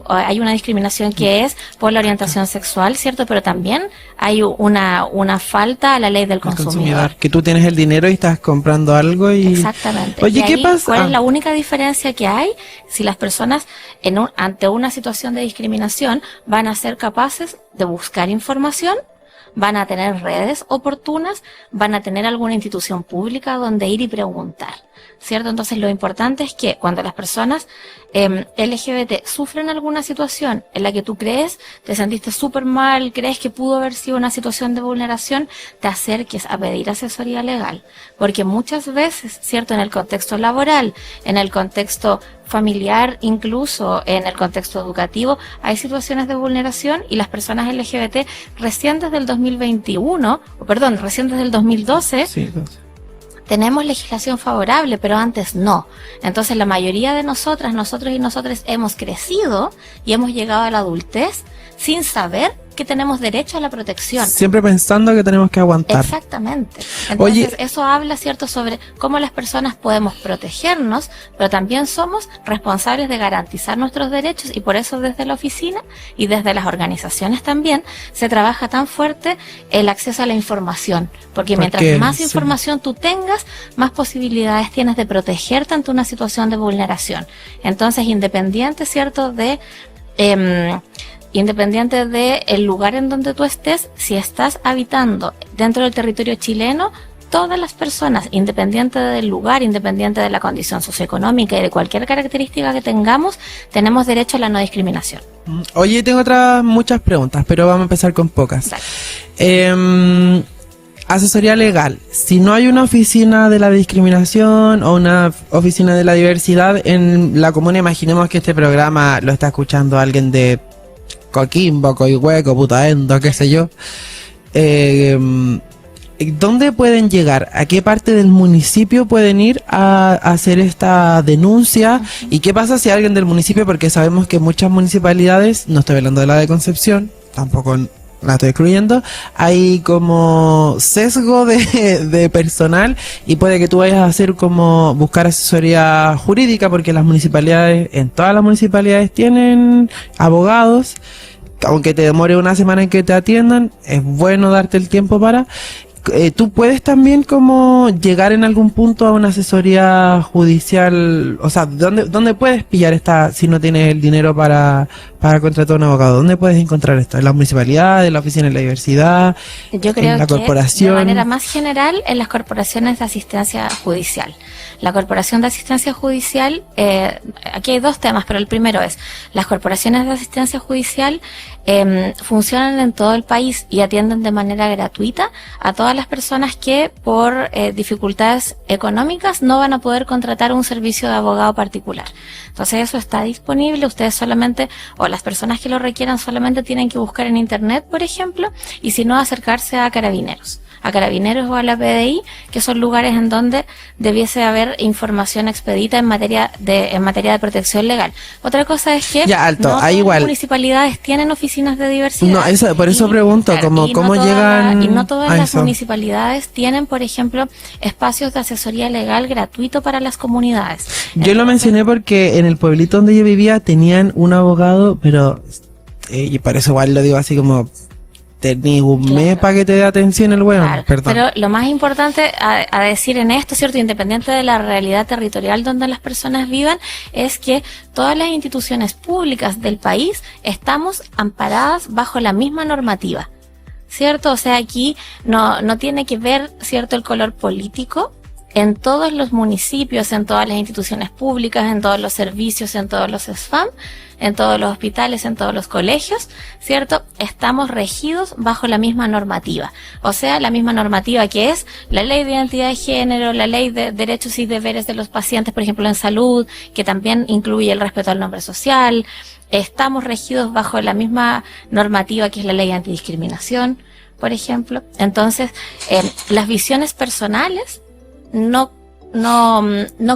Hay una discriminación que es por la orientación sexual, ¿cierto? Pero también hay una falta a la ley del consumidor. Que tú tienes el dinero y estás comprando algo y... Exactamente. Oye, ¿qué pasa? ¿Cuál es la única diferencia que hay? Si las personas ante una situación de discriminación van a ser capaces de buscar información, van a tener redes oportunas, van a tener alguna institución pública donde ir y preguntar, ¿cierto? Entonces lo importante es que cuando las personas LGBT sufren alguna situación en la que tú crees, te sentiste súper mal, crees que pudo haber sido una situación de vulneración, te acerques a pedir asesoría legal. Porque muchas veces, ¿cierto?, en el contexto laboral, en el contexto familiar, incluso en el contexto educativo, hay situaciones de vulneración y las personas LGBT recién desde el 2012, sí, tenemos legislación favorable, pero antes no. Entonces la mayoría de nosotros y nosotros hemos crecido y hemos llegado a la adultez sin saber que tenemos derecho a la protección. Siempre pensando que tenemos que aguantar. Exactamente. Entonces, eso habla, ¿cierto?, sobre cómo las personas podemos protegernos, pero también somos responsables de garantizar nuestros derechos, y por eso desde la oficina y desde las organizaciones también se trabaja tan fuerte el acceso a la información, porque mientras más información tú tengas, más posibilidades tienes de protegerte ante una situación de vulneración. Entonces, independiente, ¿cierto?, independiente de el lugar en donde tú estés, si estás habitando dentro del territorio chileno, todas las personas, independiente del lugar, independiente de la condición socioeconómica y de cualquier característica que tengamos, tenemos derecho a la no discriminación. Oye, tengo muchas preguntas, pero vamos a empezar con pocas. Asesoría legal. Si no hay una oficina de la discriminación o una oficina de la diversidad en la comuna, imaginemos que este programa lo está escuchando alguien de Coquimbo, Coihueco, Putaendo, qué sé yo. ¿Dónde pueden llegar? ¿A qué parte del municipio pueden ir a hacer esta denuncia? ¿Y qué pasa si alguien del municipio, porque sabemos que muchas municipalidades, no estoy hablando de la de Concepción, tampoco la estoy excluyendo, hay como sesgo de personal y puede que tú vayas a hacer como buscar asesoría jurídica, porque las municipalidades, en todas las municipalidades tienen abogados, aunque te demore una semana en que te atiendan, es bueno darte el tiempo para... ¿Tú puedes también como llegar en algún punto a una asesoría judicial? O sea, ¿dónde puedes pillar si no tienes el dinero para contratar a un abogado? ¿Dónde puedes encontrar esto? ¿En la municipalidad, en la oficina de la diversidad, yo creo en la que corporación? De manera más general, en las corporaciones de asistencia judicial. La corporación de asistencia judicial, aquí hay dos temas, pero el primero es, las corporaciones de asistencia judicial funcionan en todo el país y atienden de manera gratuita a todas las personas que por dificultades económicas no van a poder contratar un servicio de abogado particular. Entonces eso está disponible, ustedes solamente, o las personas que lo requieran solamente tienen que buscar en internet, por ejemplo, y si no, acercarse a Carabineros o a la PDI, que son lugares en donde debiese haber información expedita en materia de protección legal. Otra cosa es que ya, alto, no todas igual. las municipalidades tienen oficinas de diversidad. No, por eso pregunto, claro, ¿cómo llegan y no todas a las eso? municipalidades tienen, por ejemplo, espacios de asesoría legal gratuito para las comunidades. Yo lo mencioné porque en el pueblito donde yo vivía tenían un abogado, pero y por eso igual lo digo así como... Tenís un mes para que te dé atención el weón, claro, perdón. pero lo más importante a decir en esto, ¿cierto? Independiente de la realidad territorial donde las personas vivan, es que todas las instituciones públicas del país estamos amparadas bajo la misma normativa, ¿cierto? O sea, aquí no tiene que ver, ¿cierto?, el color político. En todos los municipios, en todas las instituciones públicas, en todos los servicios, en todos los SFAM, en todos los hospitales, en todos los colegios, ¿cierto? Estamos regidos bajo la misma normativa. O sea, la misma normativa que es la ley de identidad de género, la ley de derechos y deberes de los pacientes, por ejemplo, en salud, que también incluye el respeto al nombre social. Estamos regidos bajo la misma normativa que es la ley de antidiscriminación, por ejemplo. Entonces, las visiones personales no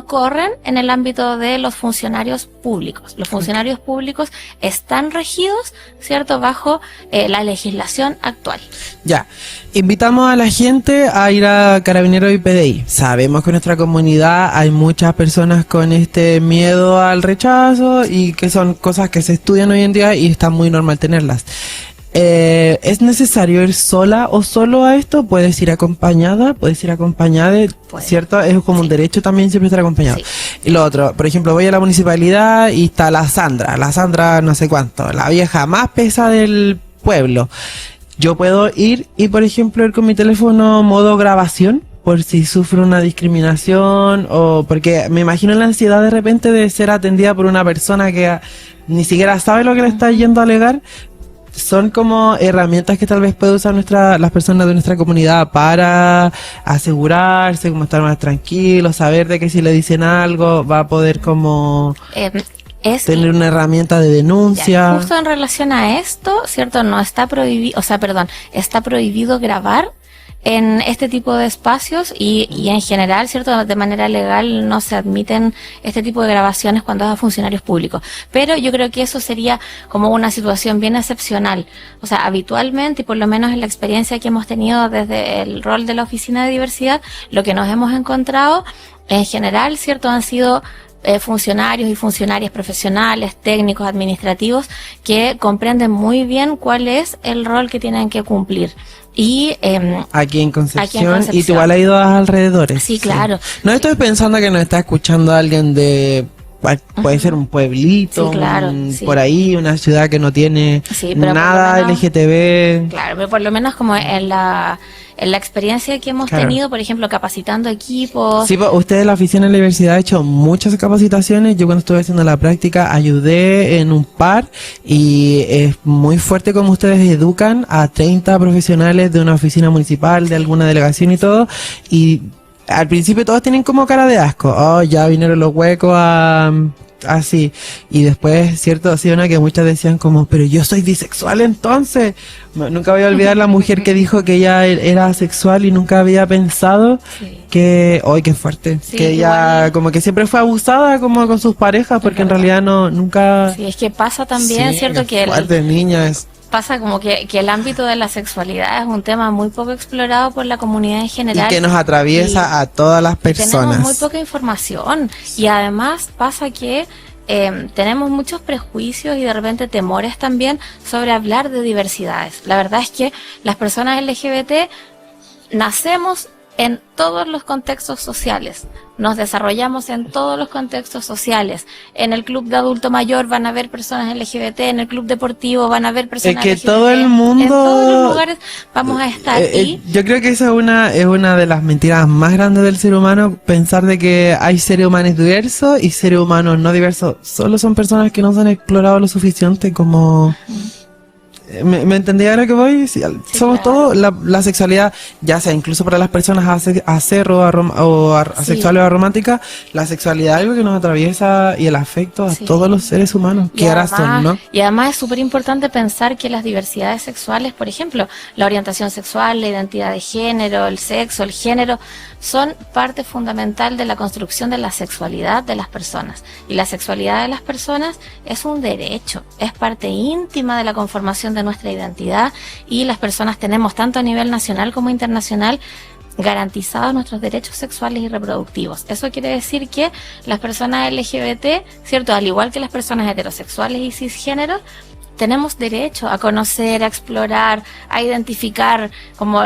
corren en el ámbito de los funcionarios públicos. Los funcionarios públicos están regidos, ¿cierto?, bajo la legislación actual. Ya, invitamos a la gente a ir a Carabineros y PDI. Sabemos que en nuestra comunidad hay muchas personas con este miedo al rechazo y que son cosas que se estudian hoy en día y está muy normal tenerlas. ¿Es necesario ir sola o solo a esto? ¿Puedes ir acompañada? ¿Puedes ir acompañada? ¿Cierto? Es como un derecho también siempre estar acompañado. Sí. Y lo otro, por ejemplo, voy a la municipalidad y está la Sandra no sé cuánto, la vieja más pesa del pueblo. Yo puedo ir y, por ejemplo, ir con mi teléfono modo grabación por si sufro una discriminación o porque me imagino la ansiedad de repente de ser atendida por una persona que ni siquiera sabe lo que le está yendo a alegar. Son como herramientas que tal vez puede usar las personas de nuestra comunidad para asegurarse, como estar más tranquilos, saber de que si le dicen algo va a poder como tener una herramienta de denuncia. Ya, justo en relación a esto, ¿cierto? No está prohibido, está prohibido grabar en este tipo de espacios y en general, ¿cierto?, de manera legal no se admiten este tipo de grabaciones cuando es a funcionarios públicos. Pero yo creo que eso sería como una situación bien excepcional. O sea, habitualmente, y por lo menos en la experiencia que hemos tenido desde el rol de la Oficina de Diversidad, lo que nos hemos encontrado en general, ¿cierto?, han sido funcionarios y funcionarias profesionales, técnicos, administrativos, que comprenden muy bien cuál es el rol que tienen que cumplir. Y aquí en Concepción, y tú igual has ido a alrededores. Sí, claro. No estoy pensando que nos está escuchando alguien de... Puede ser un pueblito, sí, claro, por ahí, una ciudad que no tiene nada menos, LGTB. Claro, pero por lo menos como en la experiencia que hemos tenido, por ejemplo, capacitando equipos. Sí, pues ustedes en la oficina de la universidad han hecho muchas capacitaciones. Yo cuando estuve haciendo la práctica ayudé en un par y es muy fuerte como ustedes educan a 30 profesionales de una oficina municipal, de alguna delegación y todo, y al principio todos tienen como cara de asco. Oh, ya vinieron los huecos a así. Y después, cierto, así una que muchas decían como, pero yo soy bisexual entonces. Nunca voy a olvidar la mujer que dijo que ella era asexual y nunca había pensado que, ¡ay, qué fuerte! Sí, que ella como que siempre fue abusada como con sus parejas, porque en realidad nunca... Sí, es que pasa también, ¿cierto? Que fuerte, niña, pasa como que el ámbito de la sexualidad es un tema muy poco explorado por la comunidad en general. Y que nos atraviesa a todas las personas. Tenemos muy poca información y además pasa que tenemos muchos prejuicios y de repente temores también sobre hablar de diversidades. La verdad es que las personas LGBT nacemos en todos los contextos sociales, nos desarrollamos en todos los contextos sociales. En el club de adulto mayor van a haber personas LGBT, en el club deportivo van a haber personas que LGBT. todo el mundo, en todos los lugares vamos a estar. Yo creo que esa es una de las mentiras más grandes del ser humano, pensar de que hay seres humanos diversos y seres humanos no diversos. Solo son personas que no se han explorado lo suficiente como... ¿Me entendía a lo que voy? Sí, somos claro. todos, la sexualidad, ya sea incluso para las personas asexuales o arománticas, la sexualidad es algo que nos atraviesa y el afecto a todos los seres humanos, que ahora son, ¿no? Y además es súper importante pensar que las diversidades sexuales, por ejemplo, la orientación sexual, la identidad de género, el sexo, el género, son parte fundamental de la construcción de la sexualidad de las personas. Y la sexualidad de las personas es un derecho, es parte íntima de la conformación de nuestra identidad y las personas tenemos tanto a nivel nacional como internacional garantizados nuestros derechos sexuales y reproductivos. Eso quiere decir que las personas LGBT, ¿cierto? Al igual que las personas heterosexuales y cisgéneros, tenemos derecho a conocer, a explorar, a identificar como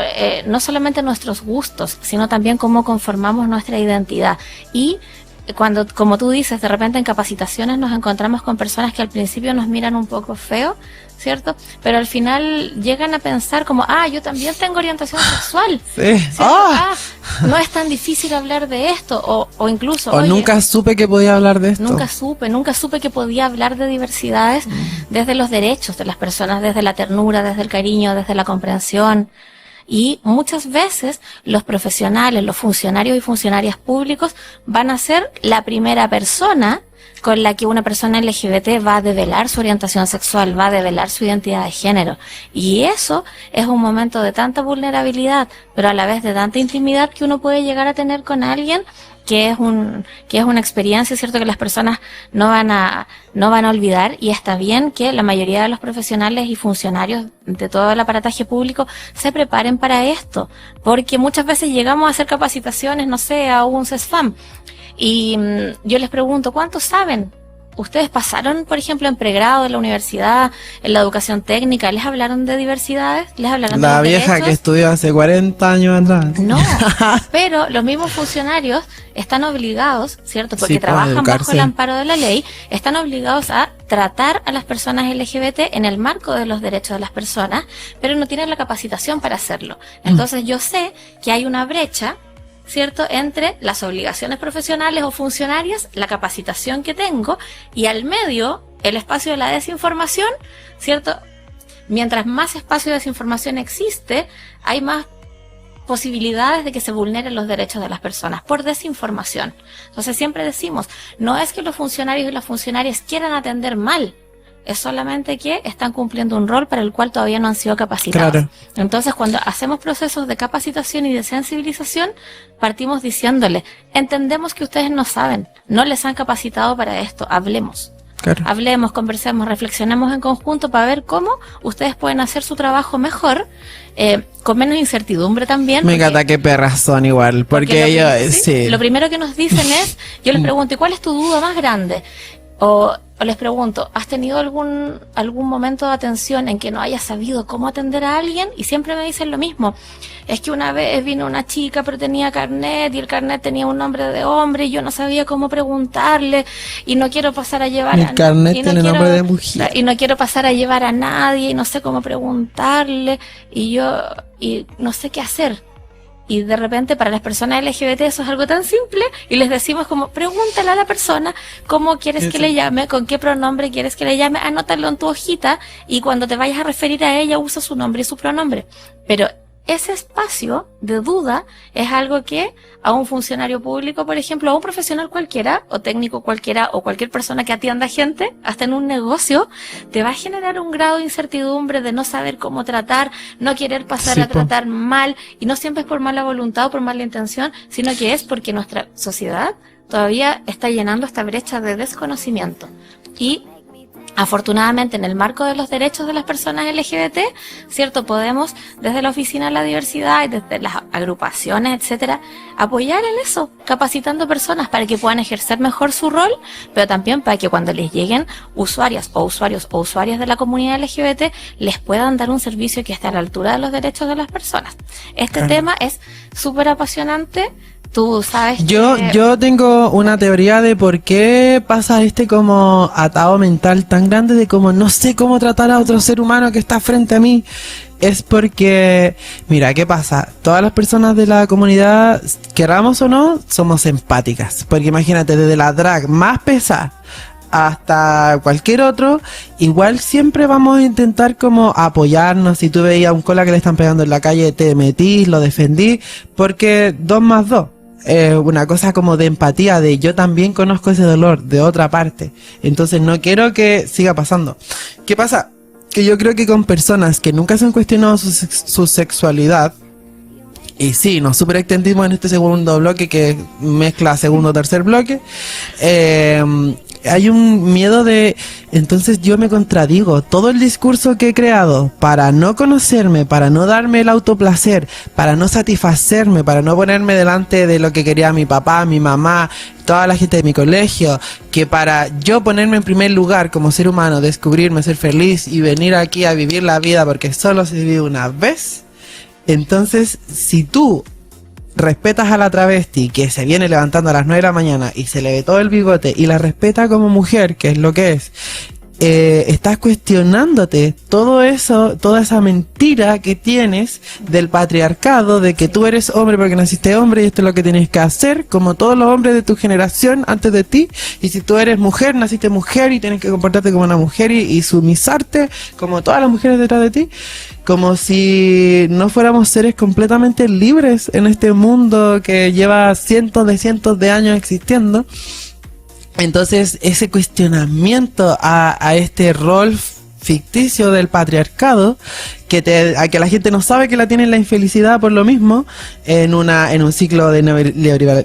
no solamente nuestros gustos, sino también cómo conformamos nuestra identidad. Y cuando, como tú dices, de repente en capacitaciones nos encontramos con personas que al principio nos miran un poco feo, ¿cierto? Pero al final llegan a pensar como, yo también tengo orientación sexual. Sí. No es tan difícil hablar de esto. O incluso, oye, nunca supe que podía hablar de esto. Nunca supe que podía hablar de diversidades desde los derechos de las personas, desde la ternura, desde el cariño, desde la comprensión. Y muchas veces los profesionales, los funcionarios y funcionarias públicos van a ser la primera persona con la que una persona LGBT va a develar su orientación sexual, va a develar su identidad de género. Y eso es un momento de tanta vulnerabilidad, pero a la vez de tanta intimidad que uno puede llegar a tener con alguien que es una experiencia, cierto, que las personas no van a olvidar, y está bien que la mayoría de los profesionales y funcionarios de todo el aparataje público se preparen para esto, porque muchas veces llegamos a hacer capacitaciones, no sé, a un CESFAM, y yo les pregunto, ¿cuántos saben? ¿Ustedes pasaron, por ejemplo, en pregrado de la universidad, en la educación técnica? ¿Les hablaron de diversidades? ¿Les hablaron de los derechos? La vieja que estudió hace 40 años atrás. No, pero los mismos funcionarios están obligados, ¿cierto? Porque trabajan bajo el amparo de la ley, están obligados a tratar a las personas LGBT en el marco de los derechos de las personas, pero no tienen la capacitación para hacerlo. Entonces yo sé que hay una brecha, ¿cierto?, entre las obligaciones profesionales o funcionarias, la capacitación que tengo, y al medio, el espacio de la desinformación, ¿cierto? Mientras más espacio de desinformación existe, hay más posibilidades de que se vulneren los derechos de las personas por desinformación. Entonces siempre decimos, no es que los funcionarios y las funcionarias quieran atender mal, es solamente que están cumpliendo un rol para el cual todavía no han sido capacitados. Claro. Entonces, cuando hacemos procesos de capacitación y de sensibilización, partimos diciéndole, entendemos que ustedes no saben, no les han capacitado para esto, hablemos. Claro. Hablemos, conversemos, reflexionemos en conjunto para ver cómo ustedes pueden hacer su trabajo mejor, con menos incertidumbre también. Me encanta que perras son igual, porque ellos... Sí. Lo primero que nos dicen es, yo les pregunto, ¿y cuál es tu duda más grande? O les pregunto, ¿has tenido algún momento de atención en que no hayas sabido cómo atender a alguien? Y siempre me dicen lo mismo. Es que una vez vino una chica pero tenía carnet y el carnet tenía un nombre de hombre y yo no sabía cómo preguntarle y no quiero pasar a llevar a carnet tiene nombre de mujer. Y no quiero pasar a llevar a nadie y no sé cómo preguntarle y no sé qué hacer. Y de repente para las personas LGBT eso es algo tan simple y les decimos como, pregúntale a la persona cómo quieres que le llame, con qué pronombre quieres que le llame, anótalo en tu hojita y cuando te vayas a referir a ella usa su nombre y su pronombre. Pero ese espacio de duda es algo que a un funcionario público, por ejemplo, a un profesional cualquiera, o técnico cualquiera, o cualquier persona que atienda gente, hasta en un negocio, te va a generar un grado de incertidumbre, de no saber cómo tratar, no querer pasar a tratar mal, y no siempre es por mala voluntad o por mala intención, sino que es porque nuestra sociedad todavía está llenando esta brecha de desconocimiento. Y afortunadamente, en el marco de los derechos de las personas LGBT, ¿cierto? Podemos, desde la Oficina de la Diversidad y desde las agrupaciones, etcétera, apoyar en eso, capacitando personas para que puedan ejercer mejor su rol, pero también para que cuando les lleguen usuarias o usuarios de la comunidad LGBT, les puedan dar un servicio que esté a la altura de los derechos de las personas. Este tema es súper apasionante. Tú sabes yo tengo una teoría de por qué pasa como atado mental tan grande de como no sé cómo tratar a otro ser humano que está frente a mí. Es porque, mira, ¿qué pasa? Todas las personas de la comunidad, queramos o no, somos empáticas. Porque imagínate, desde la drag más pesada hasta cualquier otro, igual siempre vamos a intentar como apoyarnos. Si tú veías a un cola que le están pegando en la calle, te metís, lo defendí, porque 2 más 2. Una cosa como de empatía, de yo también conozco ese dolor de otra parte, entonces no quiero que siga pasando. ¿Qué pasa? Que yo creo que con personas que nunca se han cuestionado su sexualidad, y sí, nos super extendimos en este segundo bloque que mezcla segundo o tercer bloque, hay un miedo de, entonces yo me contradigo, todo el discurso que he creado para no conocerme, para no darme el autoplacer, para no satisfacerme, para no ponerme delante de lo que quería mi papá, mi mamá, toda la gente de mi colegio, que para yo ponerme en primer lugar como ser humano, descubrirme, ser feliz y venir aquí a vivir la vida porque solo se vive una vez. Entonces, si tú respetas a la travesti que se viene levantando a las 9 de la mañana y se le ve todo el bigote y la respeta como mujer, que es lo que es, estás cuestionándote todo eso, toda esa mentira que tienes del patriarcado, de que tú eres hombre porque naciste hombre y esto es lo que tienes que hacer, como todos los hombres de tu generación antes de ti, y si tú eres mujer, naciste mujer y tienes que comportarte como una mujer y sumisarte como todas las mujeres detrás de ti, como si no fuéramos seres completamente libres en este mundo que lleva cientos de años existiendo. Entonces, ese cuestionamiento a este rol ficticio del patriarcado, a que la gente no sabe que la tiene en la infelicidad por lo mismo, en un ciclo de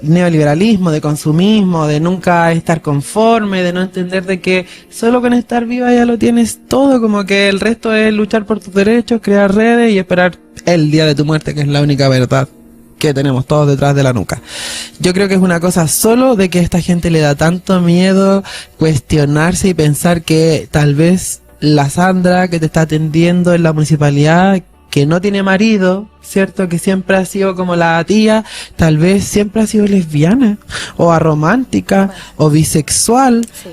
neoliberalismo, de consumismo, de nunca estar conforme, de no entender de que solo con estar viva ya lo tienes todo, como que el resto es luchar por tus derechos, crear redes y esperar el día de tu muerte, que es la única verdad que tenemos todos detrás de la nuca. Yo creo que es una cosa solo de que a esta gente le da tanto miedo cuestionarse y pensar que tal vez la Sandra que te está atendiendo en la municipalidad, que no tiene marido, ¿cierto? Que siempre ha sido como la tía, tal vez siempre ha sido lesbiana, o aromántica, o bisexual, sí.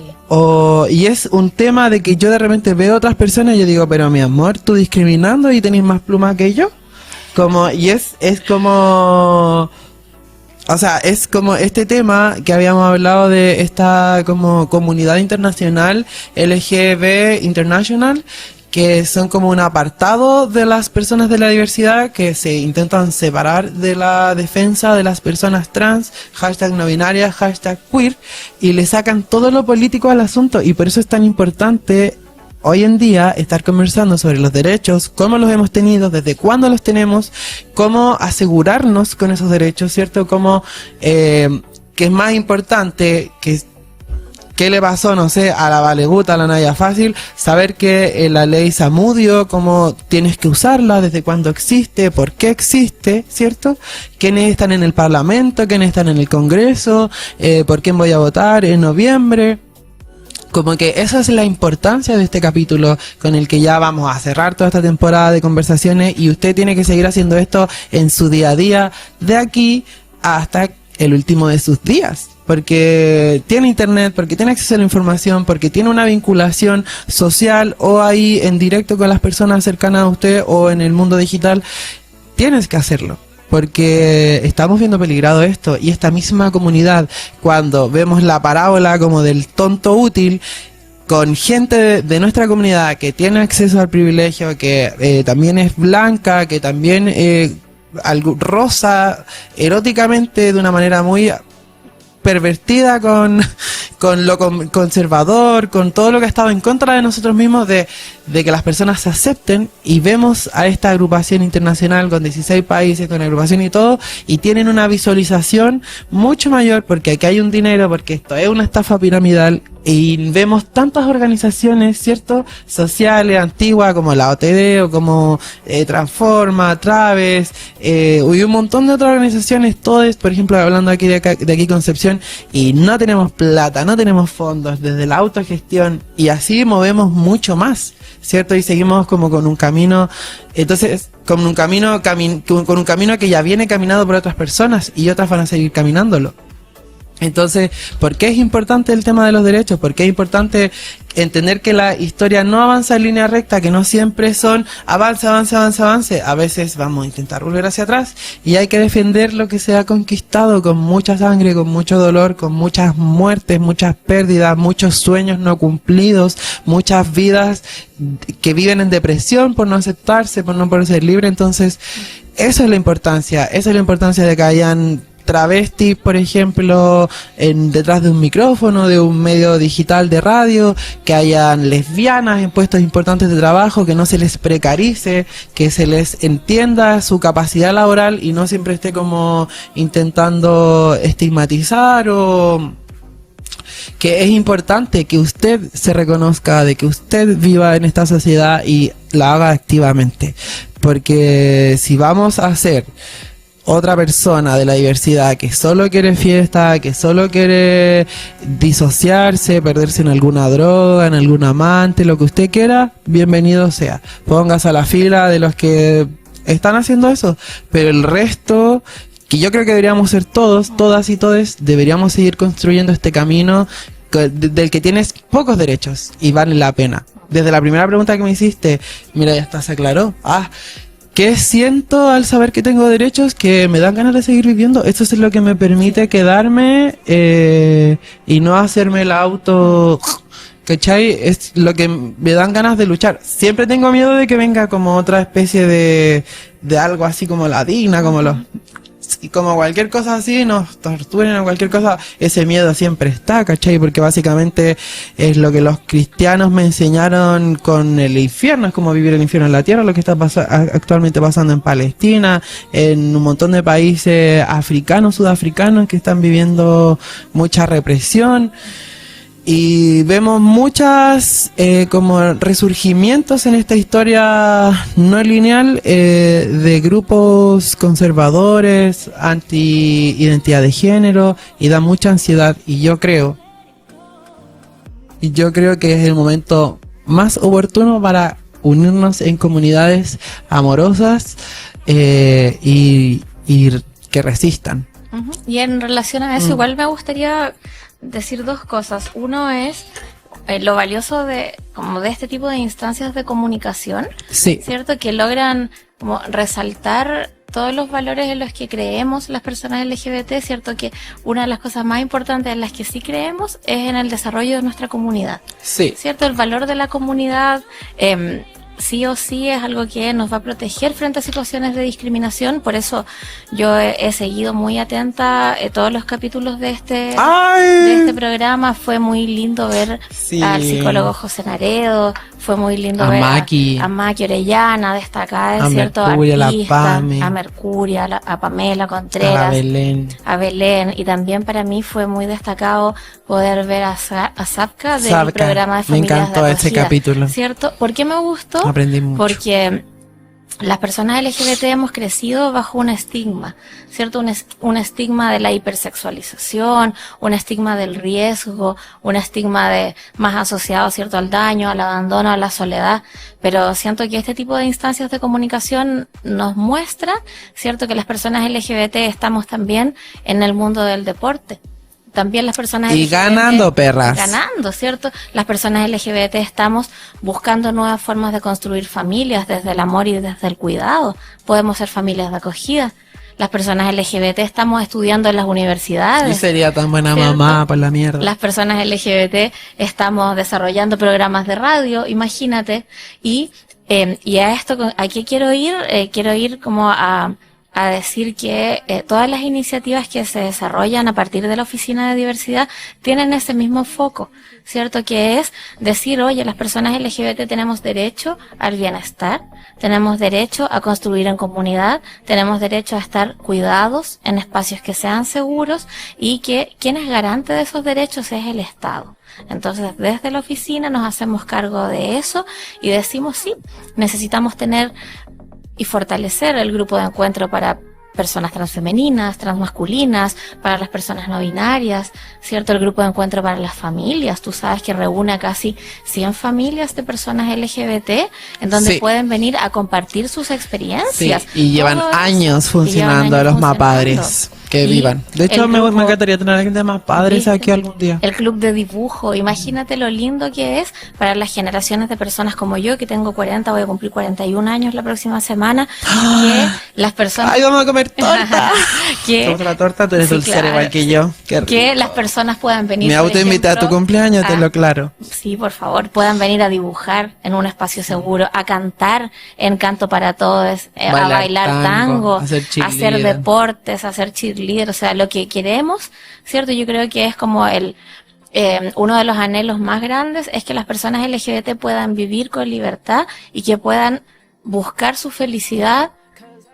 Y es un tema de que yo de repente veo a otras personas y yo digo, pero mi amor, tú discriminando y tenés más pluma que yo. Y es como, o sea, es como este tema que habíamos hablado de esta como comunidad internacional, LGB International, que son como un apartado de las personas de la diversidad que se intentan separar de la defensa de las personas trans, #no binarias, #queer, y le sacan todo lo político al asunto, y por eso es tan importante hoy en día estar conversando sobre los derechos, cómo los hemos tenido, desde cuándo los tenemos, cómo asegurarnos con esos derechos, ¿cierto? Cómo, que es más importante que qué le pasó, no sé, a la Valeguta, a la Naya Fácil, saber que la ley Zamudio, cómo tienes que usarla, desde cuándo existe, por qué existe, ¿cierto? Quiénes están en el Parlamento, quiénes están en el Congreso, por quién voy a votar en noviembre. Como que esa es la importancia de este capítulo con el que ya vamos a cerrar toda esta temporada de conversaciones, y usted tiene que seguir haciendo esto en su día a día, de aquí hasta el último de sus días, porque tiene internet, porque tiene acceso a la información, porque tiene una vinculación social o ahí en directo con las personas cercanas a usted o en el mundo digital. Tienes que hacerlo, porque estamos viendo peligrado esto, y esta misma comunidad, cuando vemos la parábola como del tonto útil, con gente de nuestra comunidad que tiene acceso al privilegio, que también es blanca, que también algo rosa eróticamente de una manera muy pervertida con lo conservador, con todo lo que ha estado en contra de nosotros mismos, de que las personas se acepten, y vemos a esta agrupación internacional con 16 países, con agrupación y todo, y tienen una visualización mucho mayor, porque aquí hay un dinero, porque esto es una estafa piramidal, y vemos tantas organizaciones, ¿cierto?, sociales, antiguas, como la OTD, o como Transforma, Traves, y un montón de otras organizaciones, todas, por ejemplo, hablando aquí de aquí Concepción, y no tenemos plata, no tenemos fondos, desde la autogestión, y así movemos mucho más, ¿cierto? Y seguimos como con un camino, entonces, con un camino que ya viene caminado por otras personas, y otras van a seguir caminándolo. Entonces, ¿por qué es importante el tema de los derechos? ¿Por qué es importante entender que la historia no avanza en línea recta, que no siempre son avance? A veces vamos a intentar volver hacia atrás, y hay que defender lo que se ha conquistado con mucha sangre, con mucho dolor, con muchas muertes, muchas pérdidas, muchos sueños no cumplidos, muchas vidas que viven en depresión por no aceptarse, por no poder ser libre. Entonces, esa es la importancia de que hayan travestis, por ejemplo, detrás de un micrófono, de un medio digital de radio, que hayan lesbianas en puestos importantes de trabajo, que no se les precarice, que se les entienda su capacidad laboral y no siempre esté como intentando estigmatizar, o que es importante que usted se reconozca, de que usted viva en esta sociedad y la haga activamente, porque si vamos a hacer otra persona de la diversidad que solo quiere fiesta, que solo quiere disociarse, perderse en alguna droga, en algún amante, lo que usted quiera, bienvenido sea. Póngase a la fila de los que están haciendo eso, pero el resto, que yo creo que deberíamos ser todos, todas y todes, deberíamos seguir construyendo este camino del que tienes pocos derechos y vale la pena. Desde la primera pregunta que me hiciste, mira, ya está, se aclaró. ¿Qué siento al saber que tengo derechos? Que me dan ganas de seguir viviendo. Eso es lo que me permite quedarme y no hacerme el auto, ¿cachai? Es lo que me dan ganas de luchar. Siempre tengo miedo de que venga como otra especie de algo así como la digna, como cualquier cosa así, nos torturen o cualquier cosa. Ese miedo siempre está, ¿cachai? Porque básicamente es lo que los cristianos me enseñaron con el infierno, es como vivir el infierno en la tierra, lo que está actualmente pasando en Palestina, en un montón de países africanos, sudafricanos, que están viviendo mucha represión. Y vemos muchas como resurgimientos en esta historia no lineal de grupos conservadores, anti-identidad de género, y da mucha ansiedad. Y yo creo que es el momento más oportuno para unirnos en comunidades amorosas y que resistan. Y en relación a eso, igual me gustaría decir dos cosas. Uno es lo valioso de este tipo de instancias de comunicación, sí, ¿cierto? Que logran como resaltar todos los valores en los que creemos las personas LGBT, ¿cierto? Que una de las cosas más importantes en las que sí creemos es en el desarrollo de nuestra comunidad, sí, ¿cierto? El valor de la comunidad sí o sí es algo que nos va a proteger frente a situaciones de discriminación. Por eso yo he seguido muy atenta todos los capítulos de este programa. Fue muy lindo ver al psicólogo José Naredo, fue muy lindo ver a Maki Orellana, destacada, ¿cierto? Mercuria, artista, a Mercuria, a Pamela Contreras, a Belén, y también para mí fue muy destacado poder ver a Zapka del programa de Familias me encantó de Acogida, ese capítulo, ¿cierto? ¿Por qué me gustó? Aprendí mucho. Porque las personas LGBT hemos crecido bajo un estigma, ¿cierto? Un estigma de la hipersexualización, un estigma del riesgo, un estigma más asociado, ¿cierto?, al daño, al abandono, a la soledad. Pero siento que este tipo de instancias de comunicación nos muestra, ¿cierto?, que las personas LGBT estamos también en el mundo del deporte. También las personas LGBT, ganando, perras. Ganando, ¿cierto? Las personas LGBT estamos buscando nuevas formas de construir familias desde el amor y desde el cuidado. Podemos ser familias de acogida. Las personas LGBT estamos estudiando en las universidades. Yo sería tan buena ¿cierto? mamá por la mierda. Las personas LGBT estamos desarrollando programas de radio, imagínate. Y a esto, ¿a qué quiero ir? Quiero ir como a decir que todas las iniciativas que se desarrollan a partir de la Oficina de Diversidad tienen ese mismo foco, ¿cierto? Que es decir, oye, las personas LGBT tenemos derecho al bienestar, tenemos derecho a construir en comunidad, tenemos derecho a estar cuidados en espacios que sean seguros y que quien es garante de esos derechos es el Estado. Entonces, desde la oficina nos hacemos cargo de eso y decimos, sí, necesitamos tener y fortalecer el grupo de encuentro para personas transfemeninas, transmasculinas, para las personas no binarias, ¿cierto? El grupo de encuentro para las familias, tú sabes que reúne a casi 100 familias de personas LGBT en donde pueden venir a compartir sus experiencias. Sí, y llevan años funcionando los MAPADRES. Que vivan. De hecho, me encantaría tener a alguien de MAPADRES aquí algún día. El club de dibujo, imagínate lo lindo que es para las generaciones de personas como yo, que tengo 40, voy a cumplir 41 años la próxima semana, que las personas... ¡Ay, vamos a comer torta! Que... ¿Te gusta la torta? Tú eres dulcera igual que yo. Que las personas puedan venir, me autoinvité a tu cumpleaños, te lo claro. Sí, por favor, puedan venir a dibujar en un espacio seguro, a cantar en Canto para Todos, a bailar tango, a hacer deportes, a hacer cheerleader, o sea, lo que queremos, ¿cierto? Yo creo que es como uno de los anhelos más grandes es que las personas LGBT puedan vivir con libertad y que puedan buscar su felicidad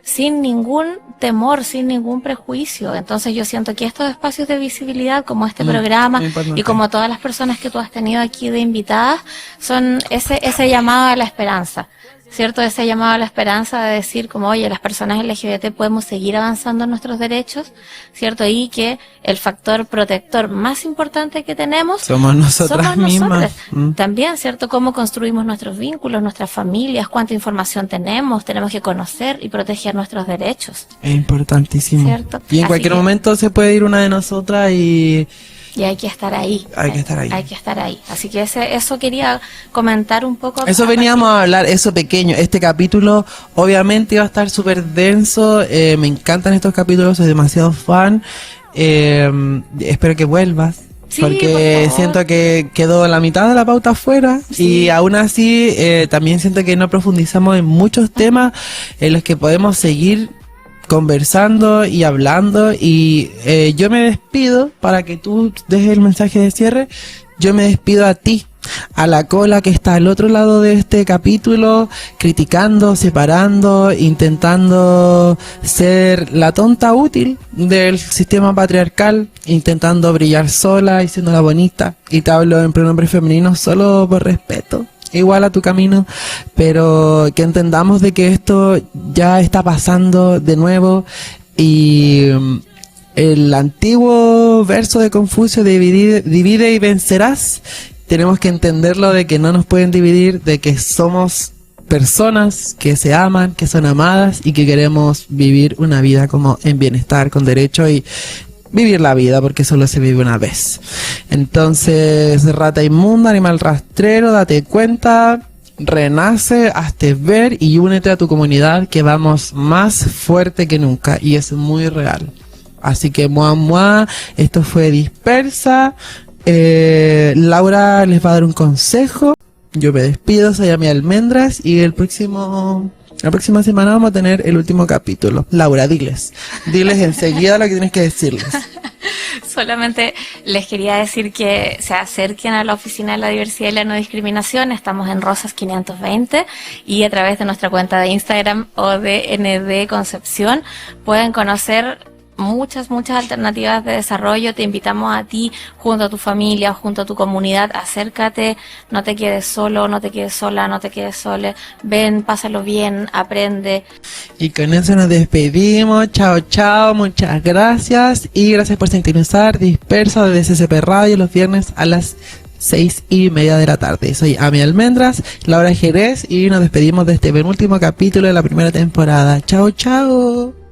sin ningún temor, sin ningún prejuicio. Entonces yo siento que estos espacios de visibilidad, como este programa y como todas las personas que tú has tenido aquí de invitadas, son ese llamado a la esperanza, ¿cierto? Ese llamado a la esperanza de decir como, oye, las personas LGBT podemos seguir avanzando en nuestros derechos, ¿cierto? Y que el factor protector más importante que tenemos somos nosotras mismas. También, ¿cierto? Cómo construimos nuestros vínculos, nuestras familias, cuánta información tenemos que conocer y proteger nuestros derechos. Es importantísimo. ¿Cierto? Y en cualquier momento se puede ir una de nosotras y hay que estar ahí. Hay que estar ahí. Hay que estar ahí. Así que eso quería comentar un poco. Eso veníamos a hablar, eso pequeño. Este capítulo obviamente iba a estar súper denso. Me encantan estos capítulos, soy demasiado fan. Espero que vuelvas. Sí, porque siento que quedó la mitad de la pauta afuera. Sí. Y aún así también siento que no profundizamos en muchos temas en los que podemos seguir conversando y hablando. Y yo me despido, para que tú dejes el mensaje de cierre. Yo me despido a ti, a la cola que está al otro lado de este capítulo, criticando, separando, intentando ser la tonta útil del sistema patriarcal, intentando brillar sola y siendo la bonita. Y te hablo en pronombre femenino solo por respeto, igual a tu camino, pero que entendamos de que esto ya está pasando de nuevo. Y el antiguo verso de Confucio, divide y vencerás, tenemos que entenderlo, de que no nos pueden dividir, de que somos personas que se aman, que son amadas y que queremos vivir una vida como en bienestar, con derecho, y vivir la vida porque solo se vive una vez. Entonces, rata inmunda, animal rastrero, date cuenta, renace, hazte ver y únete a tu comunidad, que vamos más fuerte que nunca, y es muy real. Así que esto fue Dispersa. Laura les va a dar un consejo. Yo me despido, soy Ami Almendras, y la próxima semana vamos a tener el último capítulo. Laura, diles enseguida lo que tienes que decirles. Solamente les quería decir que se acerquen a la Oficina de la Diversidad y la No Discriminación. Estamos en Rosas 520 y a través de nuestra cuenta de Instagram o de ND Concepción pueden conocer muchas alternativas de desarrollo. Te invitamos a ti, junto a tu familia, junto a tu comunidad, acércate, no te quedes solo, no te quedes sola, no te quedes sole, ven, pásalo bien, aprende. Y con eso nos despedimos. Chao, muchas gracias, y gracias por sintonizar Dispersa de CCP Radio los viernes a las 6:30 de la tarde. Soy Ami Almendras, Laura Jerez, y nos despedimos de este penúltimo capítulo de la primera temporada. Chao.